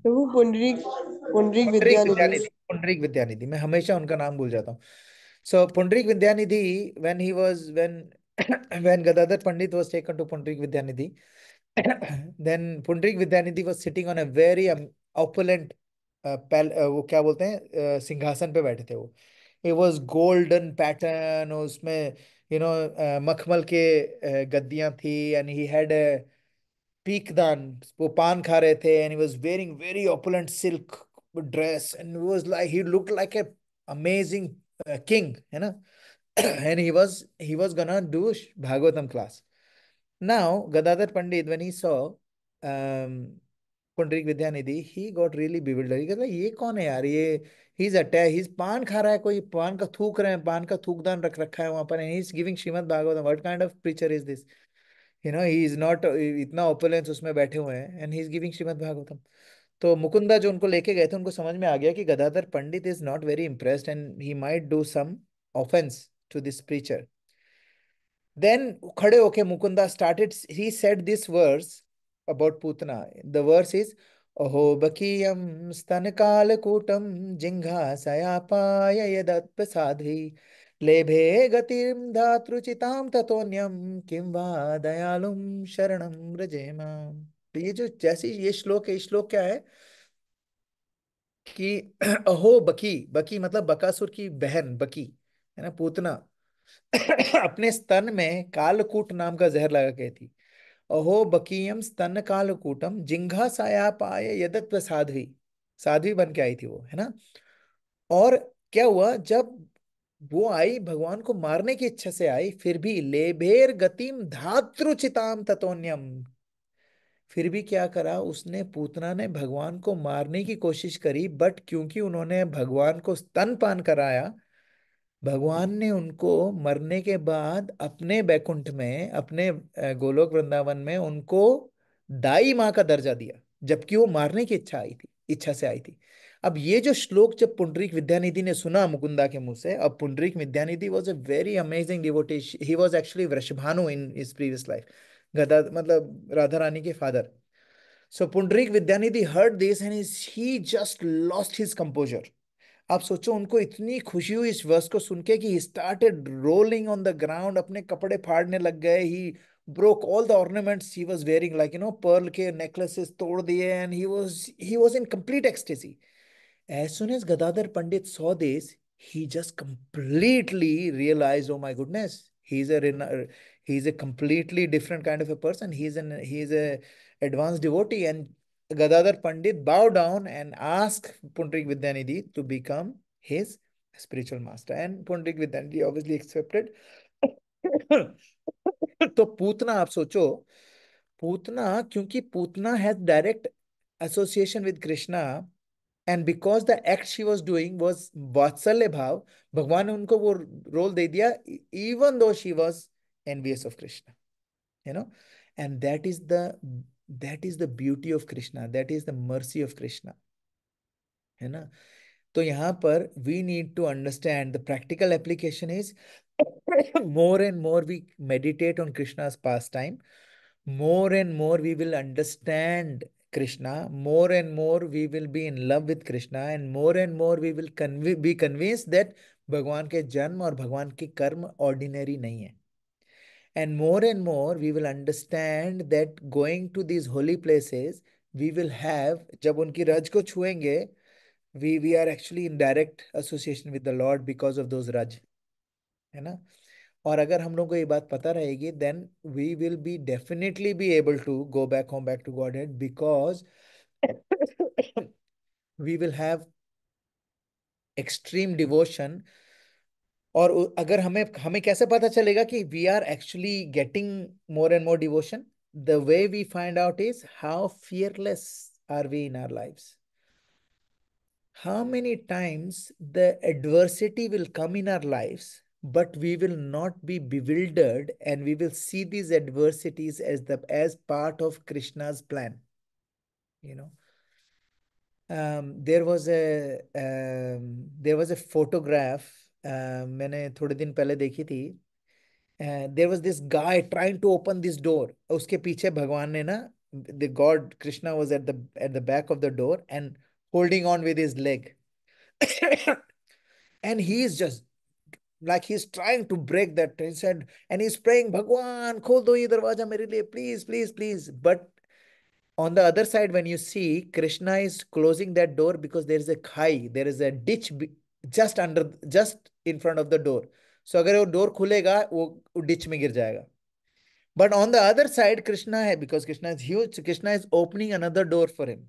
तो वो पुंडरीक पुंडरीक
पुंडरीक
विद्यानिधि।
विद्यानिधि, पुंडरीक विद्यानिधि, मैं हमेशा उनका नाम भूल जाता हूँ। सो Pundarik Vidyanidhi, when he was when when Gadadhar Pandit was taken to Pundrik Vidyanidhi, then Pundrik Vidyanidhi was sitting on a very opulent वो क्या बोलते हैं, सिंहासन पे बैठे थे वो। it was golden pattern, उसमें मखमल के गद्दियां थी, and he had a पीकदान, वो पान खा रहे थे, and he was wearing very opulent silk dress, and it was like he looked like a amazing king, है ना। and he was gonna do Bhagavatam class. Now Gadadhar Pandit, when he saw Pundarik Vidyanidhi, he got really bewildered. He कहता ये कौन है यार, ये he's पान खा रहा है, कोई पान का थूक रहे हैं, पान का थूकदान रख रखा है वहां पर, and he's giving Shrimad Bhagavatam, what kind of preacher is this, he is not, इतना opulence उसमें बैठे हुए हैं, and he is giving Shrimad Bhagavatam. तो मुकुंदा जो उनको लेके गए थे, उनको समझ में आ गया कि Gadadhar Pandit is not very impressed and he might do some offense to this preacher. Then खड़े होके Mukunda started, he said this verse about Putana. The verse is, अहो बकीयम स्तन कालकूटम जिंघासयापाय यदत्प्रसाद्भिः लेभे गतिम धातृचिताम ततोन्यम किं वा दयालुम शरणम व्रजेम। तो ये जो जैसे ये श्लोक है, श्लोक क्या है कि अहो बकी, बकी मतलब बकासुर की बहन बकी, है ना, पूतना, अपने स्तन में कालकूट नाम का जहर लगा के थी। अहो बकीयम स्तन कालकूटम जिंघा साया पाए यदत्व साध्वी, साध्वी बन के आई थी वो, है ना। और क्या हुआ, जब वो आई भगवान को मारने की इच्छा से आई, फिर भी लेभेर गतिम धातृचिताम ततोन्यम, फिर भी क्या करा उसने, पूतना ने भगवान को मारने की कोशिश करी, बट क्योंकि उन्होंने भगवान को स्तनपान कराया, भगवान ने उनको मरने के बाद अपने बैकुंठ में, अपने गोलोक वृंदावन में उनको दाई माँ का दर्जा दिया, जबकि वो मारने की इच्छा से आई थी। अब ये जो श्लोक जब पुंडरीक विद्यानिधि ने सुना मुकुंदा के मुंह से, अब Pundarik Vidyanidhi was a very amazing devotee, he was actually Vrishabhanu in his previous life, गदा मतलब राधा रानी के father. So Pundarik Vidyanidhi heard this and he just lost his composure. आप सोचो, उनको इतनी खुशी हुई इस वर्स को सुन के कि he started rolling on the ground, अपने कपड़े फाड़ने लग गए, he broke all the ornaments he was wearing, like pearl के necklaces तोड़ दिए, and he was in complete ecstasy. As soon as Gadadhar Pandit saw this, he just completely realized, oh my goodness, he's a completely different kind of a person. He's a advanced devotee. And Gadadhar Pandit bowed down and asked Pundrik Vidyanidhi to become his spiritual master. And Pundrik Vidyanidhi obviously accepted. तो पूतना, आप सोचो, पूतना, क्योंकि Putana has direct association with Krishna, and because the act she was doing was वात्सल्य भाव, भगवान ने उनको वो रोल दे दिया, even though she was envious of Krishna, you know. And that is the beauty of Krishna, that is the mercy of Krishna, है ना. तो यहाँ पर we need to understand the practical application is more and more we meditate on Krishna's pastime, more and more we will understand Krishna, more and more we will be in love with Krishna, and more we will be convinced that भगवान के जन्म और भगवान के कर्म ordinary नहीं है. And more we will understand that going to these holy places, we will have, जब उनकी रज को छुएंगे, we are actually in direct association with the Lord because of those raj, है ना. और अगर हम लोगों को ये बात पता रहेगी, then we will be definitely be able to go back home, back to Godhead, because we will have extreme devotion. और अगर हमें हमें कैसे पता चलेगा कि we are actually getting more and more devotion? The way we find out is how fearless are we in our lives. How many times the adversity will come in our lives, but we will not be bewildered, and we will see these adversities as part of Krishna's plan. You know, there was a photograph, मैंने थोड़े दिन पहले देखी थी. There was this guy trying to open this door. उसके पीछे भगवान ने ना, the God Krishna was at the back of the door and holding on with his leg. And he is just like he's trying to break that. He said, and he's praying, Bhagwan, khol do ye darwaja mere liye, please, please, please. But on the other side, when you see, Krishna is closing that door because there is a khai, there is a ditch just in front of the door. So अगर वो door खुलेगा, वो ditch में गिर जाएगा. But on the other side, Krishna है, because Krishna is huge, so Krishna is opening another door for him.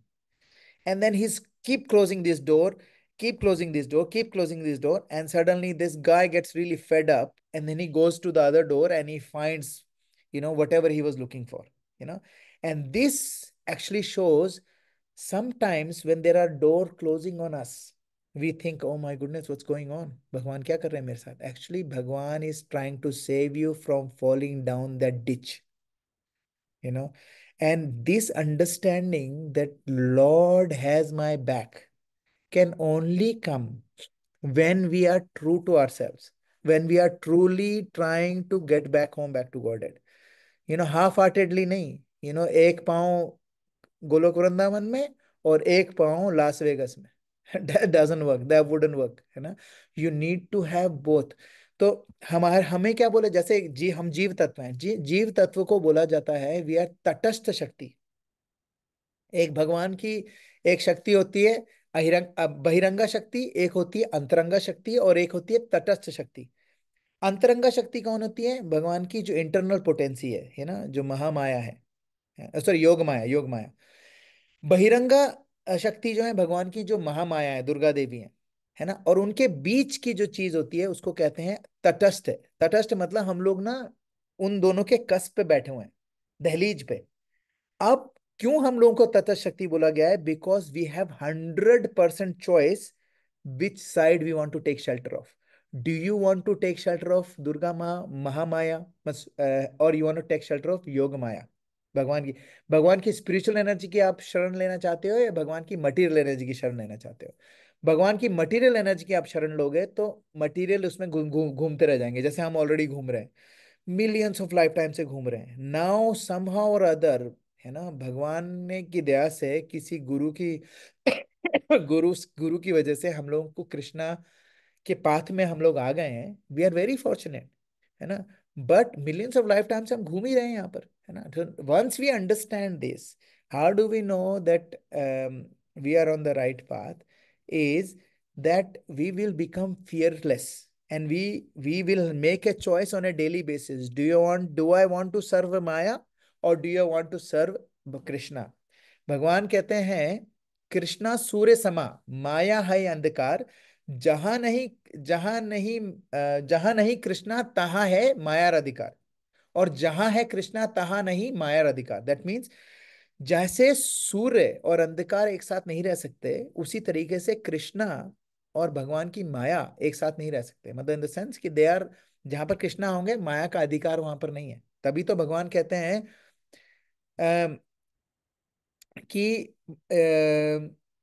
And then he's keep closing this door, keep closing this door, keep closing this door. And suddenly this guy gets really fed up. And then he goes to the other door and he finds, whatever he was looking for, you know. And this actually shows sometimes when there are door closing on us, we think, oh my goodness, what's going on? Bhagwan kya kar rahe mere saath? Actually, Bhagwan is trying to save you from falling down that ditch, you know. And this understanding that Lord has my back can only come when we are true to ourselves, when we are truly trying to get back home, back to Godhead. Half-heartedly nahi. एक पाँव गोलोक वृंदावन में और एक पाँव Las Vegas में. That doesn't work, that wouldn't work, है ना. You need to have both. तो हमें क्या बोले, जैसे हम जीव तत्व हैं. जीव तत्व को बोला जाता है वी आर तटस्थ शक्ति. एक भगवान की एक शक्ति होती है बहिरंगा शक्ति, एक होती है अंतरंगा शक्ति, और एक होती है तटस्थ शक्ति. अंतरंगा शक्ति कौन होती है? भगवान की जो इंटरनल पोटेंसी है ना, जो महामाया है, सॉरी योग माया. बहिरंगा शक्ति जो है भगवान की जो महामाया है, दुर्गा देवी है ना. और उनके बीच की जो चीज होती है उसको कहते हैं तटस्थ. तटस्थ मतलब हम लोग ना उन दोनों के कस्प पे बैठे हुए हैं, दहलीज पे. अब क्यों हम लोगों को तटस्थ शक्ति बोला गया है? Because we have 100% choice which side we want to take shelter of. Do you want to take shelter of Durga Maa Mahamaya, और you want to take shelter of Yog Maya, भगवान की स्पिरिचुअल एनर्जी की आप शरण लेना चाहते हो, या भगवान की मटीरियल एनर्जी की शरण लेना चाहते हो? भगवान की मटीरियल एनर्जी की आप शरण लोगे तो मटीरियल उसमें घूमते रह जाएंगे, जैसे हम ऑलरेडी घूम रहे हैं, मिलियंस ऑफ लाइफ टाइम से घूम रहे हैं. नाउ समहाउ और अदर, है ना, भगवान ने की दया से किसी गुरु की गुरु की वजह से हम लोगों को कृष्णा के पाथ में हम लोग आ गए हैं. वी आर वेरी फॉर्चुनेट, है ना. But millions of life time से हम घूम ही रहे हैं यहाँ पर, है ना. Once we understand this, how do we know that we are on the right path? Is that we will become fearless, and we will make a choice on a daily basis. Do I want to serve Maya, or do you want to serve Krishna? भगवान कहते हैं कृष्णा सूर्य समा, माया है अंधकार, जहां नहीं कृष्णा तहां है माया अधिकार, और जहां है कृष्णा तहां नहीं माया अधिकार. दैट मीन्स जैसे सूर्य और अंधकार एक साथ नहीं रह सकते, उसी तरीके से कृष्णा और भगवान की माया एक साथ नहीं रह सकते। मतलब इन द सेंस कि दे आर, जहां पर कृष्णा होंगे माया का अधिकार वहां पर नहीं है। तभी तो भगवान कहते हैं अम, कि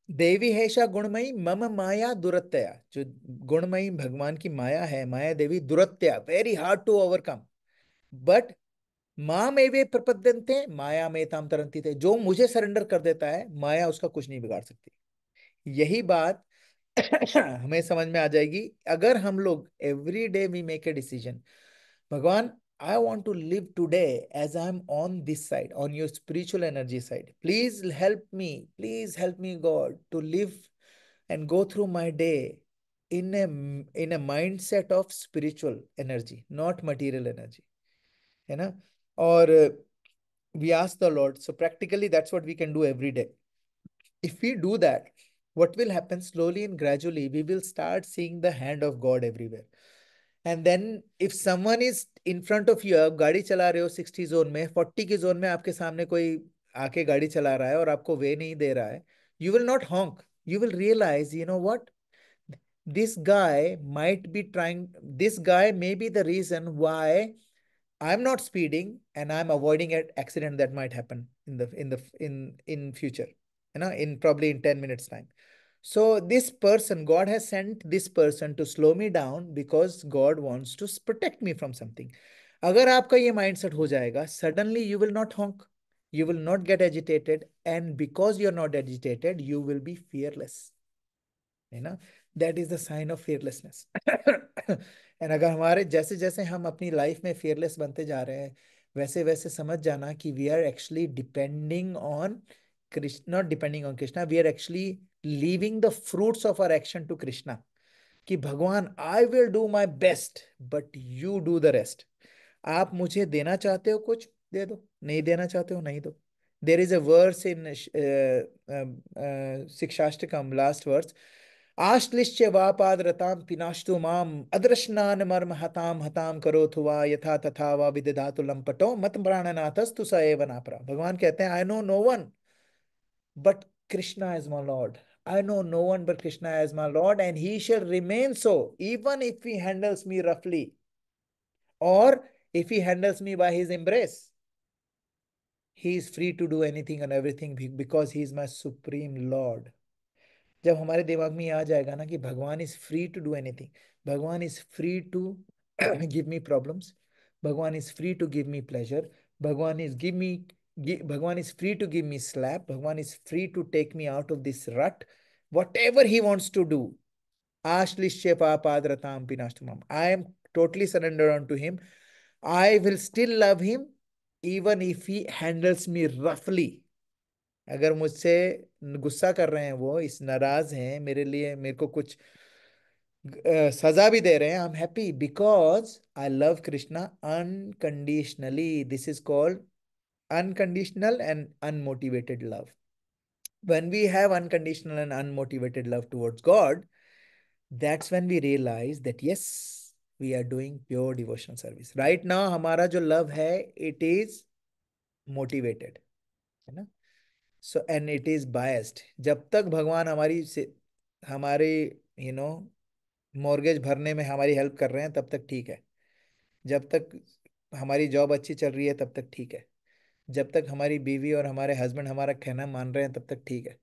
देवी हेषा गुणमयी मम माया दुरत्या। जो गुणमयी भगवान की माया है, माया देवी दुरत्या, very hard to overcome, but माँ में वे प्रपद्यन्ते माया में ताम तरंती थे। जो मुझे सरेंडर कर देता है, माया उसका कुछ नहीं बिगाड़ सकती। यही बात हमें समझ में आ जाएगी अगर हम लोग every day we make a decision, Bhagwan I want to live today as I'm on this side, on your spiritual energy side. Please help me, God, to live and go through my day in a mindset of spiritual energy, not material energy. है ना? और we ask the Lord. So practically, that's what we can do every day. If we do that, what will happen slowly and gradually, we will start seeing the hand of God everywhere. And then if someone is in front of you, आप गाड़ी चला रहे हो 60 zone में, 40 की zone में आपके सामने कोई आके गाड़ी चला रहा है और आपको वे नहीं दे रहा है, you will not honk. You will realize, you know what? This guy might be trying, this guy may be the reason why I'm not speeding and I'm avoiding an accident that might happen in future, in probably in 10 minutes time. So this person, God has sent this person to slow me down because God wants to protect me from something. अगर आपका ये mindset हो जाएगा, suddenly you will not honk, you will not get agitated, and because you're not agitated, you will be fearless. है ना? That is the sign of fearlessness. And अगर हमारे जैसे जैसे हम अपनी लाइफ में fearless बनते जा रहे हैं, वैसे वैसे समझ जाना कि we are actually depending on Krishna, not depending on Krishna, we are actually leaving the fruits of our action to Krishna. कि Bhagwan, I will do my best but you do the rest. आप मुझे देना चाहते हो कुछ, दे दो, नहीं देना चाहते हो नहीं दो। There is a verse in Shikshashtakam, last verse, आश्लिश्य वापादरताम पिनाशतु माम अदृश्नान मर्म हताम हताम करो थुवा यथा तथा वा विदधातु लंपटो मत प्राणनाथस्तु स एव नापरा। भगवान कहते हैं, I know no one but Krishna is my Lord. I know no one but Krishna as my Lord, and he shall remain so, even if he handles me roughly, or if he handles me by his embrace. He is free to do anything and everything because he is my supreme Lord. जब हमारे दिमाग में ये आ जाएगा ना कि Bhagwan is free to do anything, Bhagwan is free to give me problems, Bhagwan is free to give me pleasure, Bhagwan is give me Bhagwan is free to give me slap, Bhagwan is free to take me out of this rut, whatever he wants to do. Ashlishya papadratam pinashtamam. I am totally surrendered unto him. I will still love him even if he handles me roughly. अगर मुझसे गुस्सा कर रहे हैं, वो इस नाराज हैं मेरे लिए, मेरे को कुछ सजा भी दे रहे हैं, I am happy because I love Krishna unconditionally. This is called unconditional and unmotivated love. When we have unconditional and unmotivated love towards God, that's when we realize that yes, we are doing pure devotional service. Right now हमारा जो love है, it is motivated, है ना? So and it is biased. जब तक भगवान हमारी you know mortgage भरने में हमारी हेल्प कर रहे हैं, तब तक ठीक है। जब तक हमारी जॉब अच्छी चल रही है, तब तक ठीक है। जब तक हमारी बीवी और हमारे हस्बैंड हमारा कहना मान रहे हैं, तब तक ठीक है।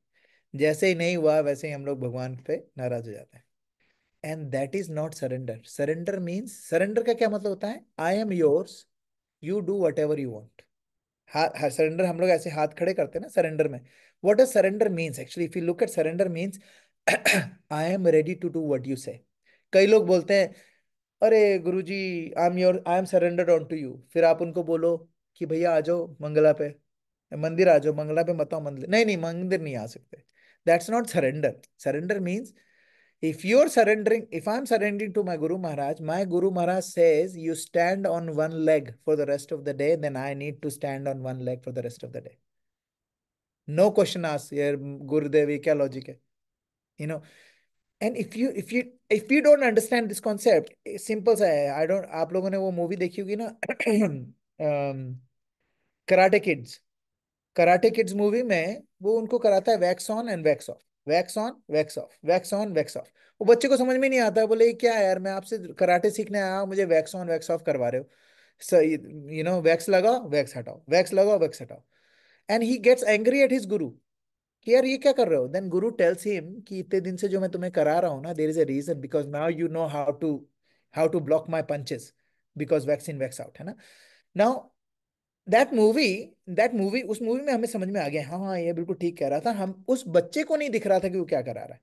जैसे ही नहीं हुआ, वैसे ही हम लोग भगवान पे नाराज हो जाते हैं। And that is not surrender. Surrender means, surrender का क्या मतलब होता है? I am yours, you do what ever you want. Surrender हम लोग ऐसे हाथ खड़े करते हैं ना सरेंडर में। What does surrender means actually? If you look at surrender means, I am ready to do what you say. कई लोग बोलते हैं, अरे Guruji, I am surrendered on to you. फिर आप उनको बोलो कि भैया आ जाओ मंगला पे, मंदिर आ जाओ, मंगला पे मत आओ, मंदिर नहीं नहीं, मंदिर नहीं आ सकते। That's not surrender. Surrender means, if you're surrendering, if I'm surrendering to my Guru Maharaj says you stand on one leg for the rest of the day, then I need to stand on one leg for the rest of the day. No question asked, यार गुरुदेव ये क्या logic है? You know, and if you don't understand this concept, simple सा है। I don't, आप लोगों ने वो मूवी देखी होगी ना, karate kids. Karate kids movie में वो उनको कराता है wax on and wax of, wax on wax of, wax on wax of. वो बच्चे को समझ में नहीं आता, बोले क्या है यार, मैं आपसे कराटे सीखने आया हूं, मुझे वैक्स ऑन वैक्स ऑफ करवा रहे हो। वैक्स लगाओ वैक्स हटाओ, वैक्स लगाओ वैक्स हटाओ। And he gets angry at his guru कि यार ये क्या कर रहे हो। देन गुरु टेल्स हिम कि इतने दिन से जो मैं तुम्हें करा रहा हूँ ना, there is a reason, because now you know how to block my punches, because wax in wax out, है ना। Now that movie that movie, उस मूवी में हमें समझ में आ गया, हाँ हाँ ये बिल्कुल ठीक कह रहा था, हम उस बच्चे को नहीं दिख रहा था कि वो क्या करा रहा है।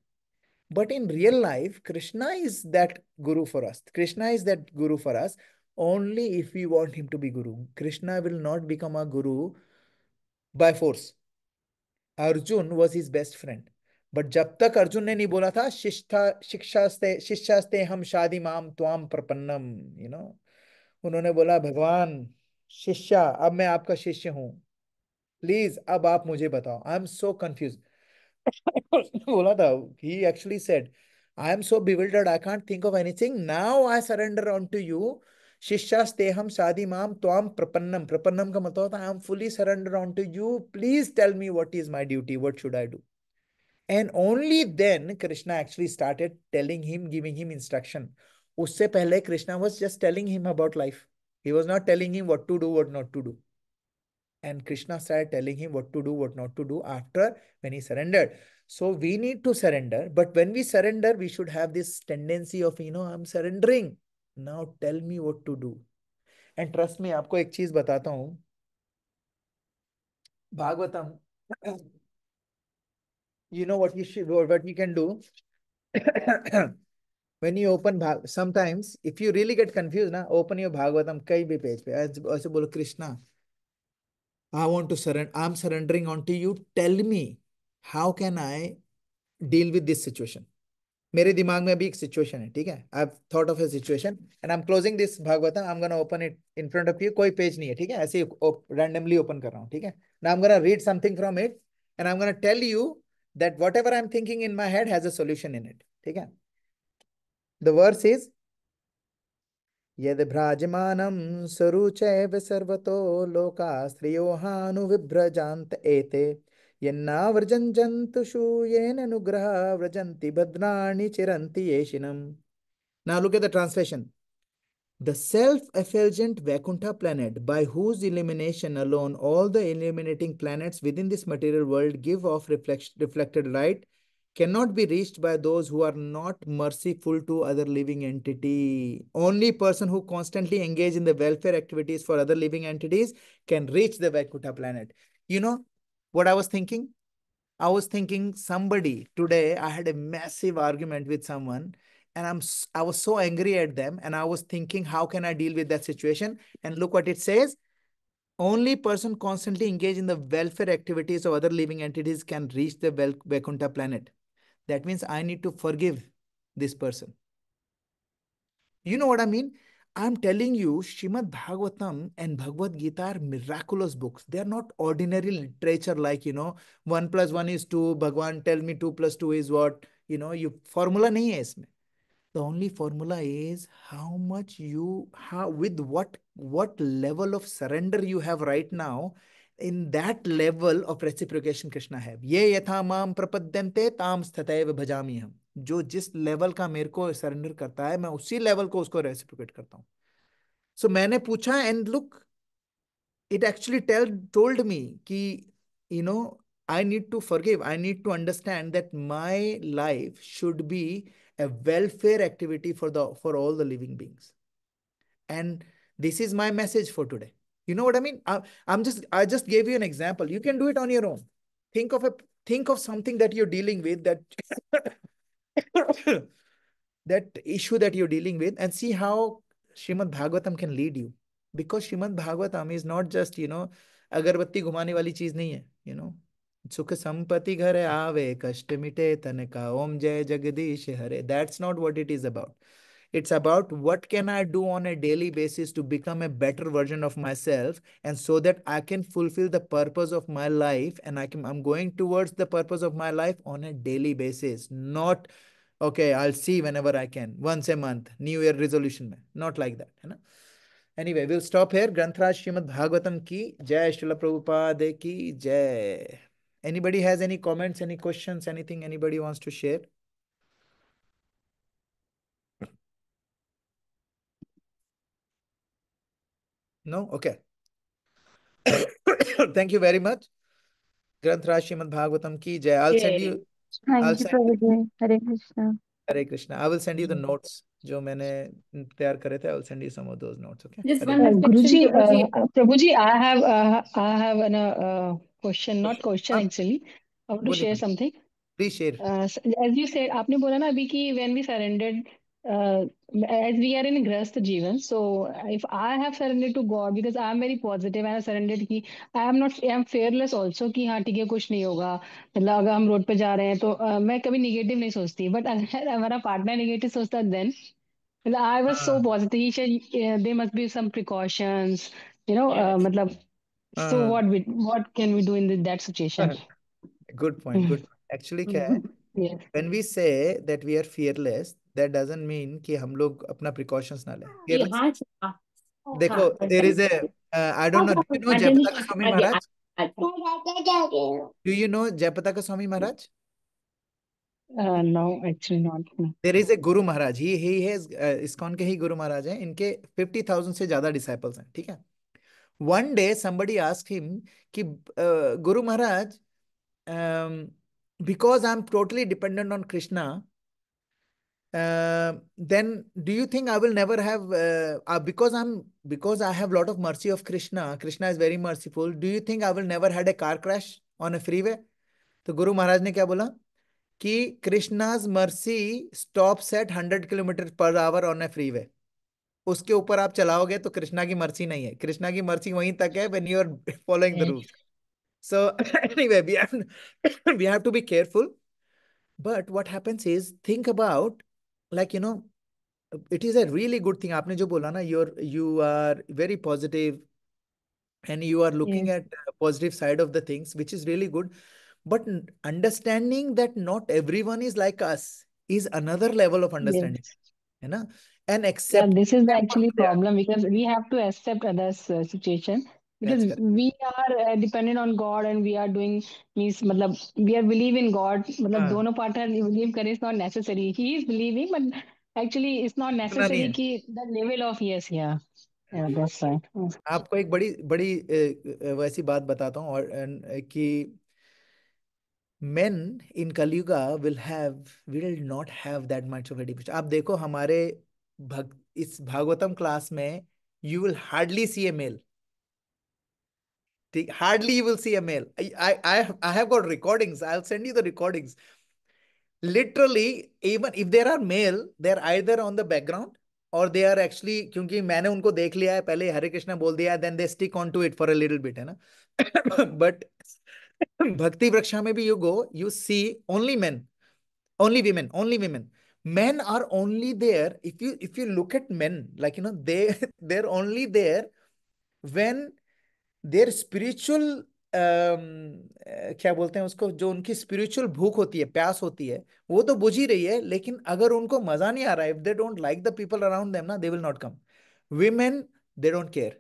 But in real life Krishna is that guru for us, Krishna is that guru for us only if we want him to be guru. Krishna will not become a guru by force. Arjun was his best friend, but जब तक अर्जुन ने नहीं बोला था शिष्यास्ते हम शादी माम त्वाम प्रपन्नम, यू नो, उन्होंने बोला भगवान शिष्या अब मैं आपका शिष्य हूं, प्लीज अब आप मुझे बताओ, आई एम सो कंफ्यूज। बोला था, he actually said I am so bewildered, I can't think of anything, now I surrender on to you, शिष्यास्तेहम शादी माम त्वाम प्रपन्नम, प्रपन्नम का मतलब होता है I am fully surrender on to you, please tell me what is my duty, what should I do. And only then Krishna actually started telling him, giving him instruction. उससे पहले Krishna was just telling him about life. He was not telling him what to do, what not to do. And Krishna started telling him what to do, what not to do after when he surrendered. So we need to surrender. But when we surrender, we should have this tendency of, I'm surrendering. Now tell me what to do. And trust me, आपको एक चीज बताता हूँ, Bhagavatam, you know what you can do. When you open sometimes if you really get confused ना, open your Bhagavatam कहीं भी page पे ऐसे बोलो, Krishna I want to surrender, I'm surrendering onto you, tell me how can I deal with this situation. मेरे दिमाग में अभी एक सिचुएशन है, ठीक है, I thought of A situation and I am closing this Bhagavatam, I am gonna open it in front of you, कोई page नहीं है, ठीक है, ऐसे ही रैंडमली ओपन कर रहा हूँ, ठीक है। Now I am gonna read something from it and I am gonna tell you that whatever I am thinking in my head has a solution in it, ठीक है। द वर्स इज यद भ्राजमानं सरुचैव सर्वतो लोका स्त्रियो हानुविभ्रजान्त एते यन्नाव्रजन्तु शूयेन अनुग्रह व्रजन्ति भद्राणि चिरन्ति येषिनम्। Now look at the translation. The self-effulgent Vaikuntha planet, by whose illumination alone all the illuminating planets within this material world give off reflected light, cannot be reached by those who are not merciful to other living entity. Only person who constantly engage in the welfare activities for other living entities can reach the Vaikuntha planet. You know what I was thinking? I was thinking somebody today, I had a massive argument with someone and I was so angry at them and I was thinking, how can I deal with that situation? And look what it says. Only person constantly engaged in the welfare activities of other living entities can reach the Vaikuntha planet. That means I need to forgive this person. You know what I mean? I'm telling you, Shrimad Bhagavatam and Bhagavad Gita are miraculous books. They are not ordinary literature like, 1 + 1 is 2, Bhagwan tell me 2 + 2 is what, you formula nahi hai isme. The only formula is how much with what level of surrender you have right now. In that level of reciprocation Krishna have. Ye yatha mam prapadyante tam sthataiva bhajami ham. जो जिस level का मेरे को surrender करता है, मैं उसी level को उसको रेसिप्रोकेट करता हूँ। सो मैंने पूछा and look, it actually told me कि you know I need to forgive, I need to understand that my life should be a welfare activity for all the living beings. And this is my message for today. You know what I mean? I just gave you an example. You can do it on your own. Think of something that you're dealing with, that that issue that you're dealing with, and see how Shrimad Bhagavatam can lead you. Because Shrimad Bhagavatam is not just, अगरबत्ती घुमाने वाली चीज नहीं है, सुख संपत्ति घर आवे कष्ट मिटे तन का ओम जय जगदीश हरे. That's not what it is about. It's about what can I do on a daily basis to become a better version of myself, and so that I can fulfill the purpose of my life, and I'm going towards the purpose of my life on a daily basis. Not, okay, I'll see whenever I can, once a month, New Year resolution. Not like that. You know? Anyway, we'll stop here. Granthiraj Srimad Bhagavatam ki jai, Srila Prabhupada ki jai. Anybody has any comments, any questions, anything anybody wants to share? No? Okay. Thank you very much. Granthiraj Srimad Bhagavatam ki jai. I'll send you. I'll
Thank you,
send you.
Prabhuji. Hare Krishna.
Hare Krishna. I will send you the notes जो मैंने तैयार करे थे. I will send you some of those notes. Okay.
Just
Hare
one reflection,
Guruji,
Prabhuji.
Prabhuji, I have an question, not question
हाँ,
actually. I want to
बोलिए
share
बोलिए.
something.
Please share.
As you said, आपने बोला ना अभी कि when we surrendered, as we are in grस्त जीवन, so if I have surrendered to God because I am very positive, I have surrendered कि I am fearless also कि हाँ ठीक है कुछ नहीं होगा, मतलब अगर हम रोड पे जा रहे हैं तो मैं कभी नेगेटिव नहीं सोचती, बट अगर हमारा पार्टनर नेगेटिव सोचता then I was so
हाँ
positive. He said there must be some precautions,
yes.
मतलब so
हाँ
what can we do in that situation?
good point. Good. Actually क्या है?
Yes.
When we say that we are fearless, that doesn't mean कि हम लोग अपना precautions ना लें.
ये
Fearless.
हाँ
देखो, there is a I don't know. Do you know Jayapataka Swami Maharaj? Do you know Jayapataka Swami Maharaj?
No, actually not. No.
There is a Guru Maharaj. He has ISKCON के ही Guru Maharaj हैं. इनके 50,000 से ज्यादा disciples हैं. ठीक है. One day somebody asked him कि Guru Maharaj, because I'm totally dependent on Krishna, then do you think I will never have because I have lot of mercy of Krishna. Krishna is very merciful. Do you think I will never had a car crash on a freeway? तो गुरु महाराज ने क्या बोला कि Krishna's mercy stops at 100 km/h on A freeway. उसके ऊपर आप चलाओगे तो कृष्णा की मर्सी नहीं है. कृष्णा की मर्सी वहीं तक है when you are following the
Yes.
Rules. So anyway, we have to be careful. But what happens is, think about, like, it is a really good thing. आपने जो बोला ना, you are very positive and you are looking
Yes.
at positive side of the things, which is really good. But understanding that not everyone is like us is another level of understanding.
Yes.
है ना? And
Yeah,
accept
this is
them
actually
also there.
problem because we have to accept others' situation because
That's correct.
we are dependent on God and we are doing means मतलब we are believe in God मतलब
हाँ,
दोनों partner believe करें is not necessary. He is believing but actually it's not
इतना नहीं
necessary
है.
कि the level of yes yeah that's right.
आपको एक बड़ी बड़ी वैसी बात बताता हूँ और कि men in Kaliyuga will not have that much of a devotion. आप देखो हमारे इस भागवतम क्लास में you will hardly see a male. Hardly you will see a male. I have got recordings. I'll send you the recordings. Literally, even if there are male, they're either on the background or they are actually, क्योंकि मैंने उनको देख लिया है, पहले हरे कृष्णा बोल दिया, then they stick on to it for a little bit, है ना? But Bhakti Vraksha में भी you go, you see only men, only women, only women. Men are only there if you look at men, like they're only there when their spiritual क्या बोलते हैं उसको, जो उनकी स्पिरिचुअल भूख होती है, प्यास होती है, वो तो बुझ ही रही है. लेकिन अगर उनको मजा नहीं आ रहा है, if they don't like the people around them ना, they will not come. Women, they don't care.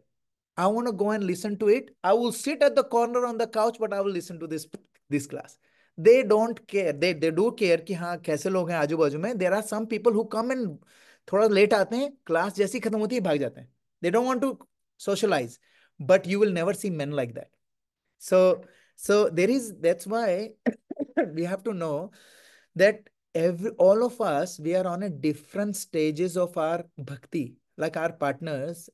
I want to go and listen to it. I will sit at the corner on the couch, but I will listen to this class. They don't care. They do care कि हाँ कैसे लोग हैं आजू बाजू में. There are some people who come and थोड़ा late आते हैं, क्लास जैसी खत्म होती है भाग जाते हैं. They don't want to socialize. But you will never see men like that. So that's why we have to know that all of us, we are on a different stages of our bhakti. Like our partners,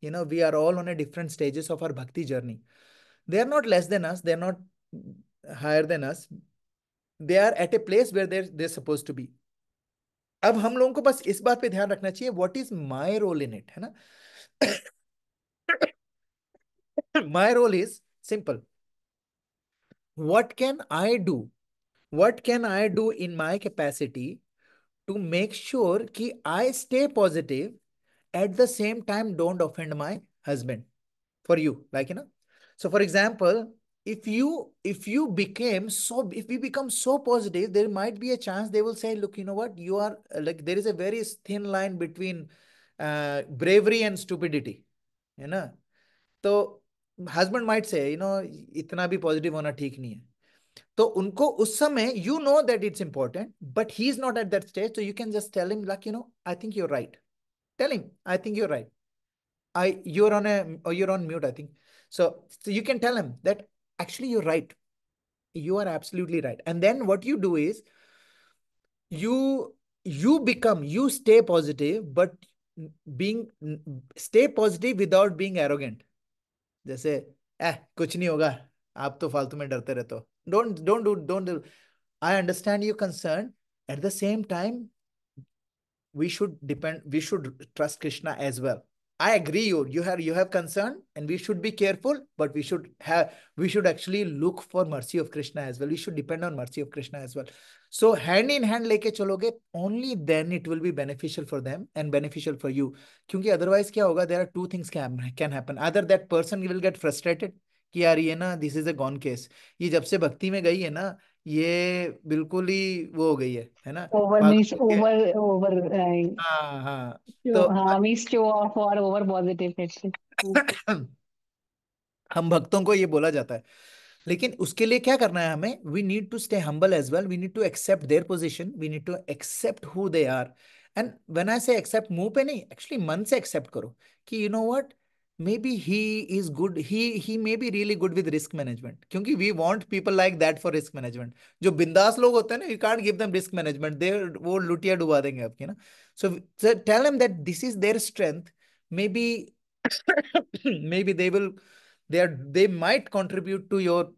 we are all on a different stages of our bhakti journey. They are not less than us. They are not higher than us. They are at a place where they're supposed to be. अब हम लोगों को बस इस बात पे ध्यान रखना चाहिए, what is my role in it, है ना? My role is simple. What can I do? What can I do in my capacity to make sure कि I stay positive, at the same time don't offend my husband, for you, like so for example, if we become so positive, there might be a chance they will say, look, you know what, you are like, there is a very thin line between bravery and stupidity. है ना? तो husband might say इतना भी positive होना ठीक नहीं है, तो उनको उस समय you know that it's important, but he is not at that stage, so you can just tell him like, I think you're right. Tell him, I think you're right. You're on mute, I think. So you can tell him that actually you're right. You are absolutely right. And then what you do is you stay positive, but being stay positive without being arrogant. जैसे कुछ नहीं होगा, आप तो फालतू में डरते रहते हो, don't do. I understand your concern, at the same time we should trust Krishna as well. I agree, you have concern, and we should be careful, but we should actually look for mercy of Krishna as well. We should depend on mercy of Krishna as well. So hand in hand लेके चलोगे, only then it will be beneficial for them and beneficial for you. क्योंकि otherwise क्या होगा, there are two things can happen. Either that person will get frustrated कि यार ये ना, this is a gone case, ये जब से भक्ति में गई है ना, ये बिल्कुल ही वो हो गई है ना,
ओवर मीन्स
पागल हो
ओवर ओवर
गया। हाँ हाँ।
शो,
तो
हाँ मीन्स शो ऑफ और ओवर पॉजिटिव।
हम भक्तों को ये बोला जाता है, लेकिन उसके लिए क्या करना है हमें, we need to stay humble as well, we need to accept their position, we need to accept who they are. And when I say accept, मुंह पे नहीं, एक्चुअली मन से एक्सेप्ट करो कि what, maybe he is good, he may be really good with risk management, क्योंकि we want people like that for risk management. जो बिंदास लोग होते हैं ना, you can't give them risk management, they वो लुटिया डुबा देंगे आपकी ना। So tell them that this is their strength, maybe maybe they might contribute to your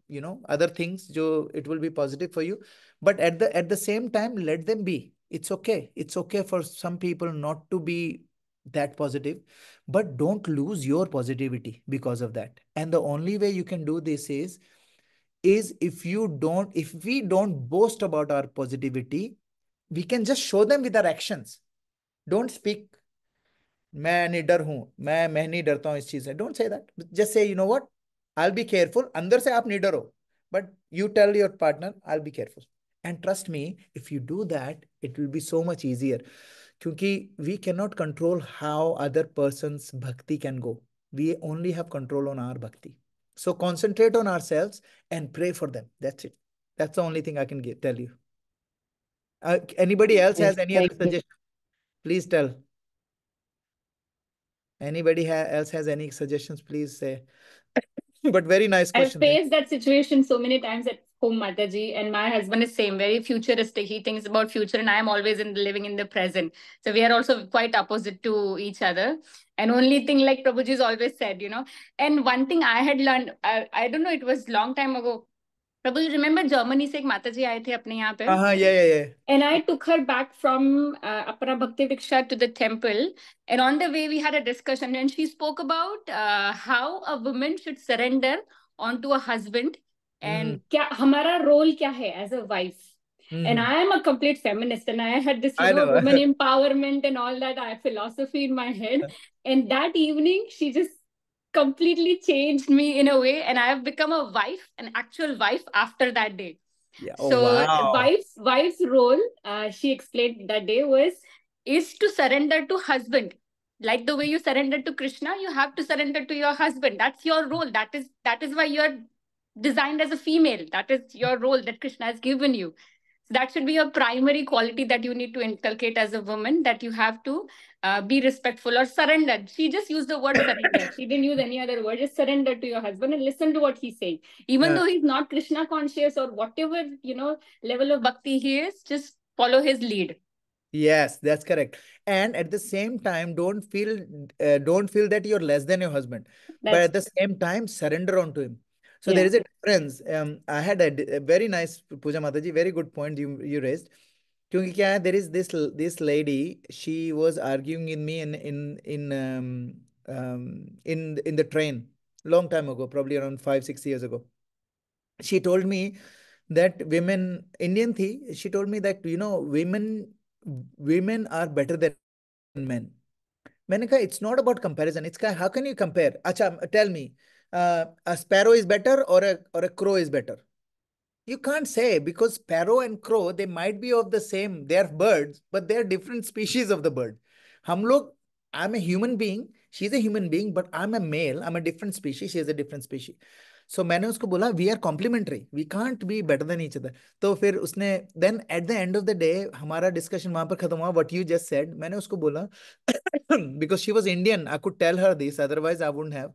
other things, so it will be positive for you. But at the same time, let them be. It's okay for some people not to be that positive, but don't lose your positivity because of that. And the only way you can do this is if we don't boast about our positivity, we can just show them with our actions. Don't speak, मैं निडर हूं, मैं नहीं डरता हूं इस चीज से, don't say that, just say what, I will be careful. अंदर से आप निडर हो, but you tell your partner I will be careful, and trust me, if you do that it will be so much easier. क्योंकि we can not control how other persons bhakti can go, we only have control on our bhakti. So concentrate on ourselves and pray for them. That's it. That's the only thing I can tell you. Anybody else has any other suggestion? Please tell. Anybody else has any suggestions, please say. But very nice
I've
question.
faced that situation so many times at home, Mataji, and my husband is same, very futuristic. He thinks about future, and I am always living in the present. So we are also quite opposite to each other. And only thing, like Prabhuji's always said, And one thing I had learned, I don't know, it was long time ago. Prabhu, you remember Germany से एक माताजी आए थे अपने यहाँ पे?
Yeah.
And I took her back from Apara Bhakti Vriksha to the temple. And on the way, we had a discussion, and she spoke about how a woman should surrender onto a husband, and क्या हमारा role क्या है as a wife. And I am a complete feminist, and I had this,
I know.
woman empowerment and all that philosophy in my head. And that evening, she just completely changed me in a way, and I have become a wife, an actual wife after that day.
Yeah. Oh,
So
wow.
wife's role, she explained that day, is to surrender to husband. Like the way you surrender to Krishna, you have to surrender to your husband. That's your role. That is why you're designed as a female. That is your role that Krishna has given you. So that should be a primary quality that you need to inculcate as a woman, that you have to be respectful or surrender. She just used the word surrender. She didn't use any other word. Just surrender to your husband and listen to what he's saying. Even though he's not Krishna conscious or whatever, level of bhakti he is, just follow his lead.
Yes, that's correct. And at the same time, don't feel that you're less than your husband. But at the same time, surrender onto him. So there is a difference. I had a very nice Puja Mataji, very good point you raised. क्योंकि क्या है, there is this lady, she was arguing in me in the train long time ago, probably around 5-6 years ago. She told me that Indian thi, she told me that women are better than men. मैंने कहा it's not about comparison. It's how can you compare? अच्छा, tell me, a sparrow is better or a crow is better? You can't say, because sparrow and crow, they might be of the same, they are birds, but they are different species of the bird. हम लोग, I'm a human being, she is a human being but I am a male, I am a different species, she is a different species. So मैंने उसको बोला we are complementary, we can't be better than each other. तो फिर उसने then at the end of the day हमारा discussion वहां पर खत्म हुआ. व्हाट यू जस्ट सेड, मैंने उसको बोला because she was Indian, I could tell her this, otherwise I wouldn't have.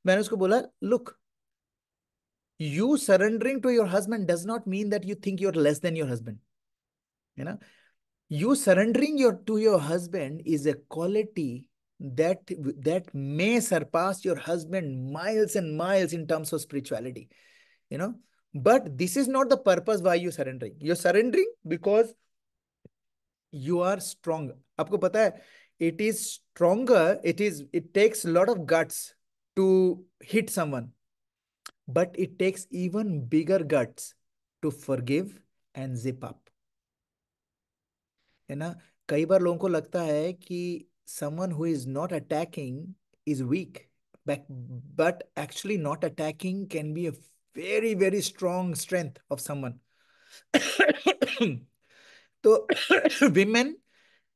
मैंने उसको बोला look, you surrendering to your husband does not mean that you think you're less than your husband. You know, you surrendering to your husband is a quality that may surpass your husband miles and miles in terms of spirituality. You know, but this is not the purpose why you're surrendering. You're surrendering because you are strong. आपको पता है, it is stronger. It takes a lot of guts to hit someone. But it takes even bigger guts to forgive and zip up. है ना. कई बार लोगों को लगता है कि someone who is not attacking is weak, but actually not attacking can be a very very strong strength of someone. So women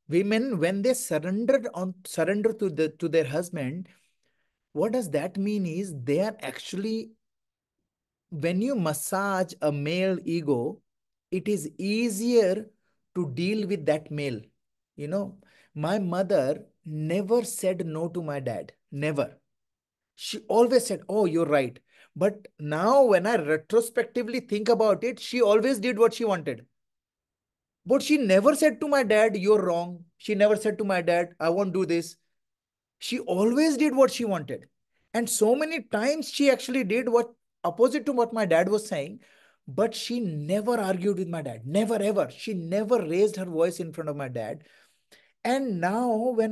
when they surrender to their husband, what does that mean is they are actually, when you massage a male ego, it is easier to deal with that male. You know, my mother never said no to my dad. Never. She always said, oh, you're right. But now, when I retrospectively think about it, she always did what she wanted. But she never said to my dad, you're wrong. She never said to my dad, I won't do this. She always did what she wanted. And so many times she actually did what opposite to what my dad was saying, but she never argued with my dad. Never ever. She never raised her voice in front of my dad. And now when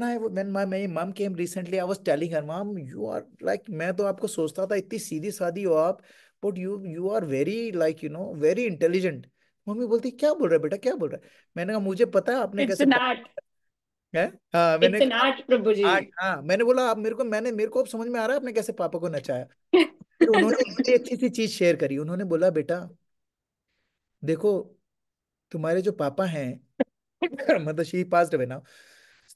my mom came recently, I was telling her, Mom, you are like, मैं तो आपको सोचता था इतनी सीधी सादी हो आप, but you are very like very intelligent. Mummy बोलती क्या बोल रहा है बेटा, क्या बोल रहा है. मैंने कहा मुझे पता है आपने
It's
कैसे
an art.
है. हाँ मैंने
It's an art,
आठ.
Prabhuji.
हाँ मैंने बोला आप मेरे को अब समझ में आ रहा है आपने कैसे पापा को नचाया. फिर उन्होंने एक बड़ी अच्छी सी चीज शेयर करी. उन्होंने बोला बेटा देखो, तुम्हारे जो पापा हैं मतलब शी पास्ड अवे नाउ.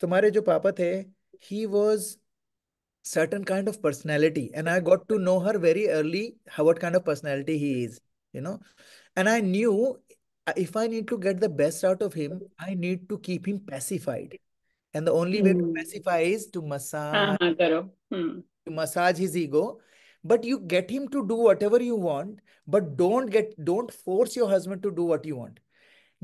तुम्हारे जो पापा थे, he was certain kind of personality, and I got to know her very early how what kind of personality he is, you know. And I knew if I need to get the best out of him, I need to keep him pacified. And the only way to pacify is to
हाँ हाँ करो.
massage his ego. But you get him to do whatever you want, but don't force your husband to do what you want.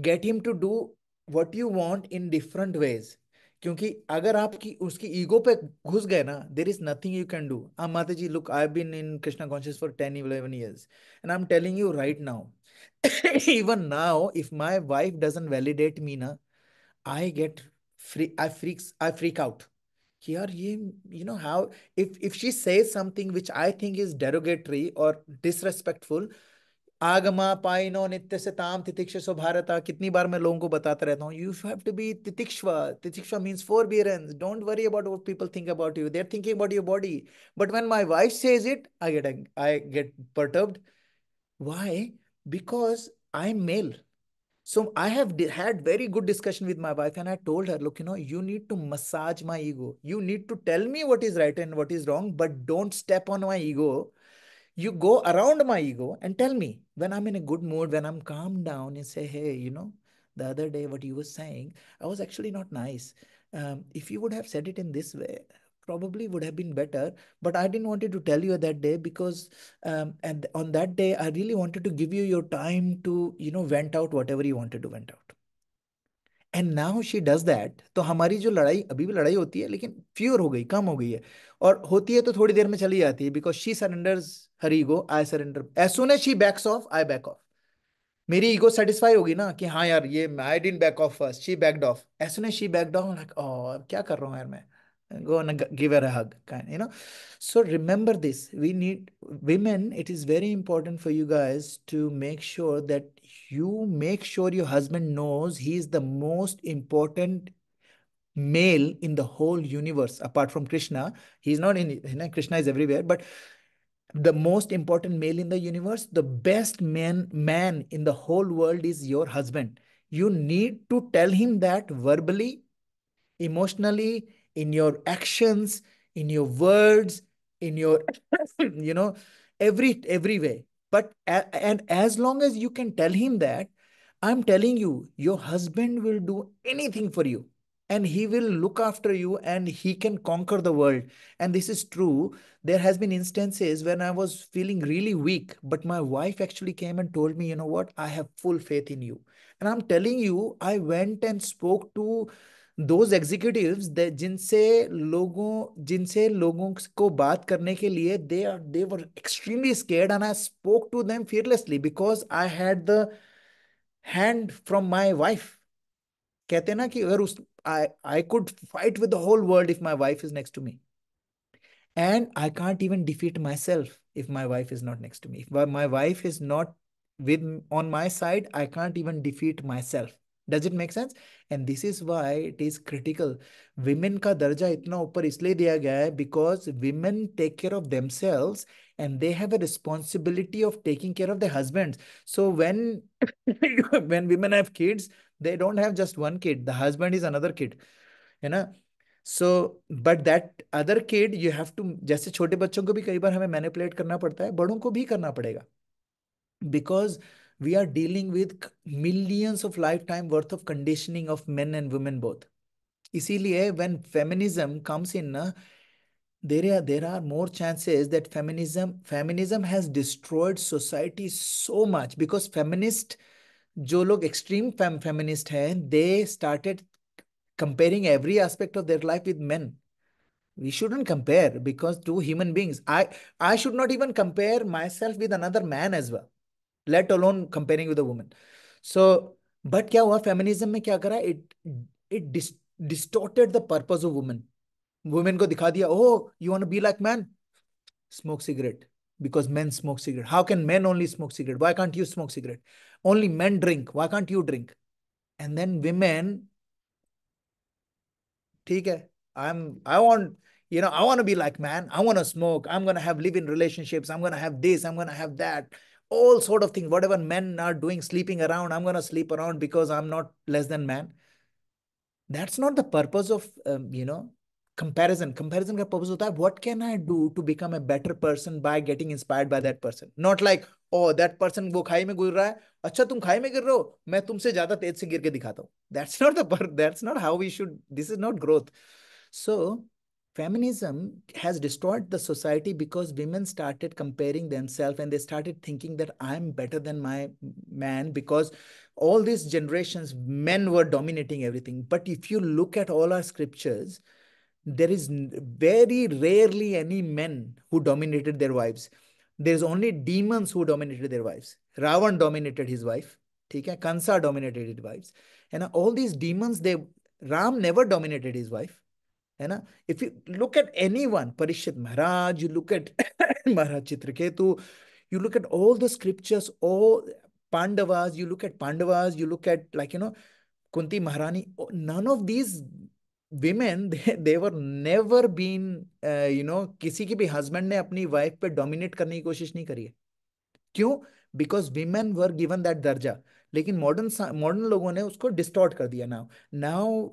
Get him to do what you want in different ways. क्योंकि अगर आपकी उसकी ego पे घुस गए ना, there is nothing you can do. Mata ji, look, I've been in Krishna conscious for 10, 11 years, and I'm telling you right now, even now, if my wife doesn't validate me, na, I get I freak out. Here, you know how, if she says something which I think is derogatory or disrespectful, आगमा पाइनो नित्य से ताम तितिक्षस्व भारता, कितनी बार मैं लोगों को बताता रहता हूँ, you have to be titikshava. Titikshava means forbearance. Don't worry about what people think about you. They're thinking about your body. But when my wife says it, I get perturbed. Why? Because I'm male. So I have had very good discussion with my wife, and I told her, look, you need to massage my ego. You need to tell me what is right and what is wrong, but don't step on my ego. You go around my ego and tell me when I'm in a good mood, when I'm calm down, and say, hey, the other day what you were saying, I was actually not nice. If you would have said it in this way, probably would have been better. But I didn't wanted to tell you that day because and on that day, I really wanted to give you your time to, vent out whatever you wanted to vent out. And now she does that. तो हमारी जो लड़ाई, अभी भी लड़ाई होती है लेकिन फ्यूर हो गई, कम हो गई है. और होती है तो थोड़ी देर में चली जाती है, because she surrenders her ego, I surrender. As soon as she backs off, I back off. मेरी ईगो सेटिस्फाई होगी ना कि हाँ यार, ये I didn't back off first, she backed off. As soon as she backed off, like oh क्या कर रहा हूँ यार मैं, go and give her a hug, kind. So remember this, we need women, it is very important for you guys to make sure that you make sure your husband knows he is the most important male in the whole universe apart from Krishna. He's not in, Krishna is everywhere, but the most important male in the universe, the best man in the whole world is your husband. You need to tell him that verbally, emotionally, in your actions, in your words, in your, you know, every way. But and as long as you can tell him that, I'm telling you, your husband will do anything for you, and he will look after you, and he can conquer the world. And this is true. There has been instances when I was feeling really weak, but my wife actually came and told me, you know what, I have full faith in you. And I'm telling you, I went and spoke to those executives that जिनसे लोगों को बात करने के लिए they were extremely scared, and I spoke to them fearlessly because I had the hand from my wife. कहते हैं ना कि अगर उस I could fight with the whole world if my wife is next to me. And I can't even defeat myself if my wife is not next to me. If my wife is not on my side, I can't even defeat myself. Does it make sense? And this is why it is critical. Women का दर्जा इतना ऊपर इसलिए दिया गया है because women take care of themselves and they have a responsibility of taking care of their husbands. So when when women have kids, they don't have just one kid. The husband is another kid. है ना? So but that other kid you have to, जैसे छोटे बच्चों को भी कई बार हमें manipulate करना पड़ता है, बड़ों को भी करना पड़ेगा because we are dealing with millions of lifetime worth of conditioning of men and women both. इसीलिए व्हेन फेमिनिज्म कम्स इन ना, there are more chances that feminism has destroyed society so much because feminist, जो लोग extreme feminist हैं, they started comparing every aspect of their life with men. We shouldn't compare because two human beings. I should not even compare myself with another man as well, let alone comparing with a woman. So but क्या हुआ feminism में, क्या करा, it distorted the purpose of women. Women को दिखा दिया, oh you want to be like man, smoke cigarette because men smoke cigarette. How can men only smoke cigarette? Why can't you smoke cigarette? Only men drink, why can't you drink? And then women, ठीक है, I want, I want to be like man, I want to smoke, I'm going to have live in relationships, I'm going to have this, I'm going to have that, all sort of things, whatever men are doing, sleeping around, I'm going to sleep around because I'm not less than man. That's not the purpose of comparison का purpose होता है, what can I do to become a better person by getting inspired by that person, not like, oh that person वो खाई में गिर रहा है, अच्छा तुम खाई में गिर रहे हो, मैं तुमसे ज्यादा तेज से गिर के दिखाता हूँ. That's not how we should, this is not growth. So feminism has destroyed the society because women started comparing themselves and they started thinking that I'm better than my man because all these generations, men were dominating everything. But if you look at all our scriptures, there is very rarely any men who dominated their wives. There's only demons who dominated their wives. Ravan dominated his wife. Okay? Kansa dominated his wives. And all these demons, Ram never dominated his wife. है ना? If you look at anyone, Parishit Maharaj, you look at Maharaj Chitraketu, you look at all the scriptures, all Pandavas, you look at Pandavas, you look at Kunti Maharani, none of these women, they were never been, किसी की भी husband ने अपनी wife पे dominate करने की कोशिश नहीं करी है. क्यों? Because women were given that दर्जा. लेकिन modern लोगों ने उसको distort कर दिया. Now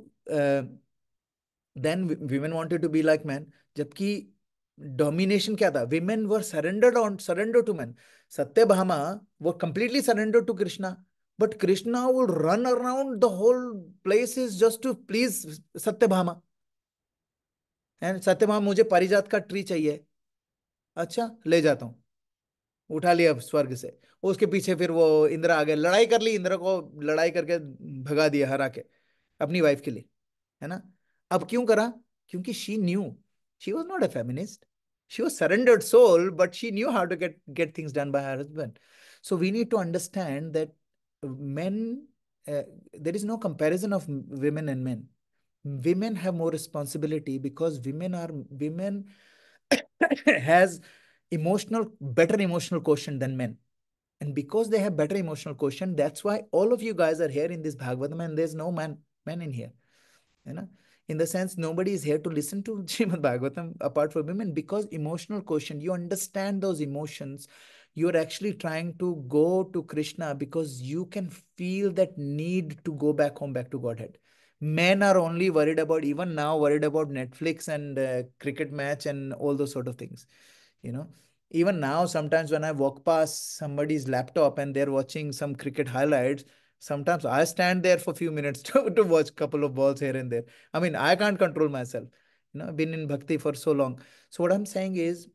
then women wanted to be like men, जबकि domination क्या था? Women were surrendered to men. Satyabhama were completely surrendered to Krishna, but Krishna would run around the whole places just to please Satyabhama. And Satyabhama, मुझे पारिजात का tree चाहिए, अच्छा ले जाता हूँ, उठा लिया स्वर्ग से. उसके पीछे फिर वो इंद्र आ गए, लड़ाई कर ली, इंद्र को लड़ाई करके भगा दिया हरा के अपनी वाइफ के लिए, है ना? अब क्यों करा? क्योंकि she knew she was not a feminist. She was surrendered soul, but she knew how to get things done by her husband. So we need to understand that men, there is no comparison of women and men. Women have more responsibility because women has better emotional quotient than men. And because they have better emotional quotient, that's why all of you guys are here in this Bhagavatam and there's no man in here. You know? In the sense, nobody is here to listen to Srimad Bhagavatam apart from women because emotional quotient, you understand those emotions. You're actually trying to go to Krishna because you can feel that need to go back home, back to Godhead. Men are only worried about, even now, worried about Netflix and cricket match and all those sort of things. You know, even now, sometimes when I walk past somebody's laptop and they're watching some cricket highlights, sometimes I stand there for a few minutes to watch a couple of balls here and there. I mean, I can't control myself. You know, I've been in bhakti for so long. So what I'm saying is,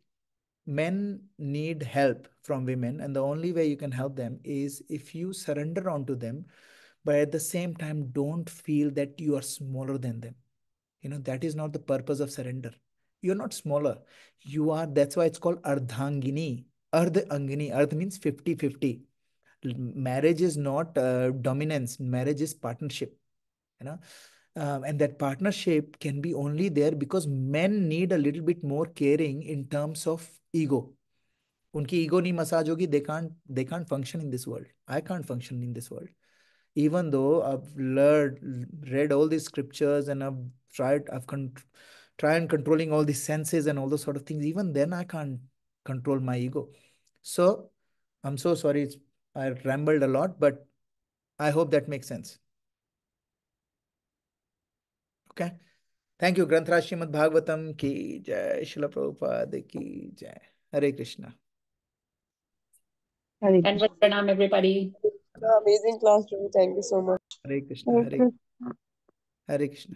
men need help from women, and the only way you can help them is if you surrender onto them, but at the same time don't feel that you are smaller than them. That is not the purpose of surrender. You're not smaller. You are, that's why it's called ardhangini. Ardhangini, ardh means 50-50. Marriage is not dominance. Marriage is partnership. you know and that partnership can be only there because men need a little bit more caring in terms of ego. उनकी ego नहीं massage होगी, they can't function in this world. I can't function in this world. Even though I've read all these scriptures and I've tried controlling all these senses and all those sort of things, even then I can't control my ego. So I'm so sorry, I rambled a lot, but I hope that makes sense. Okay. Thank you. Granthra Srimad Bhagavatam ki jai, Srila Prabhupada ki jai. Hare Krishna.
Hare
And
Krishna.
pranam, everybody.
Amazing class, Dhruv. Thank you so much.
Hare Krishna.
Hare Krishna.
Hare Krishna.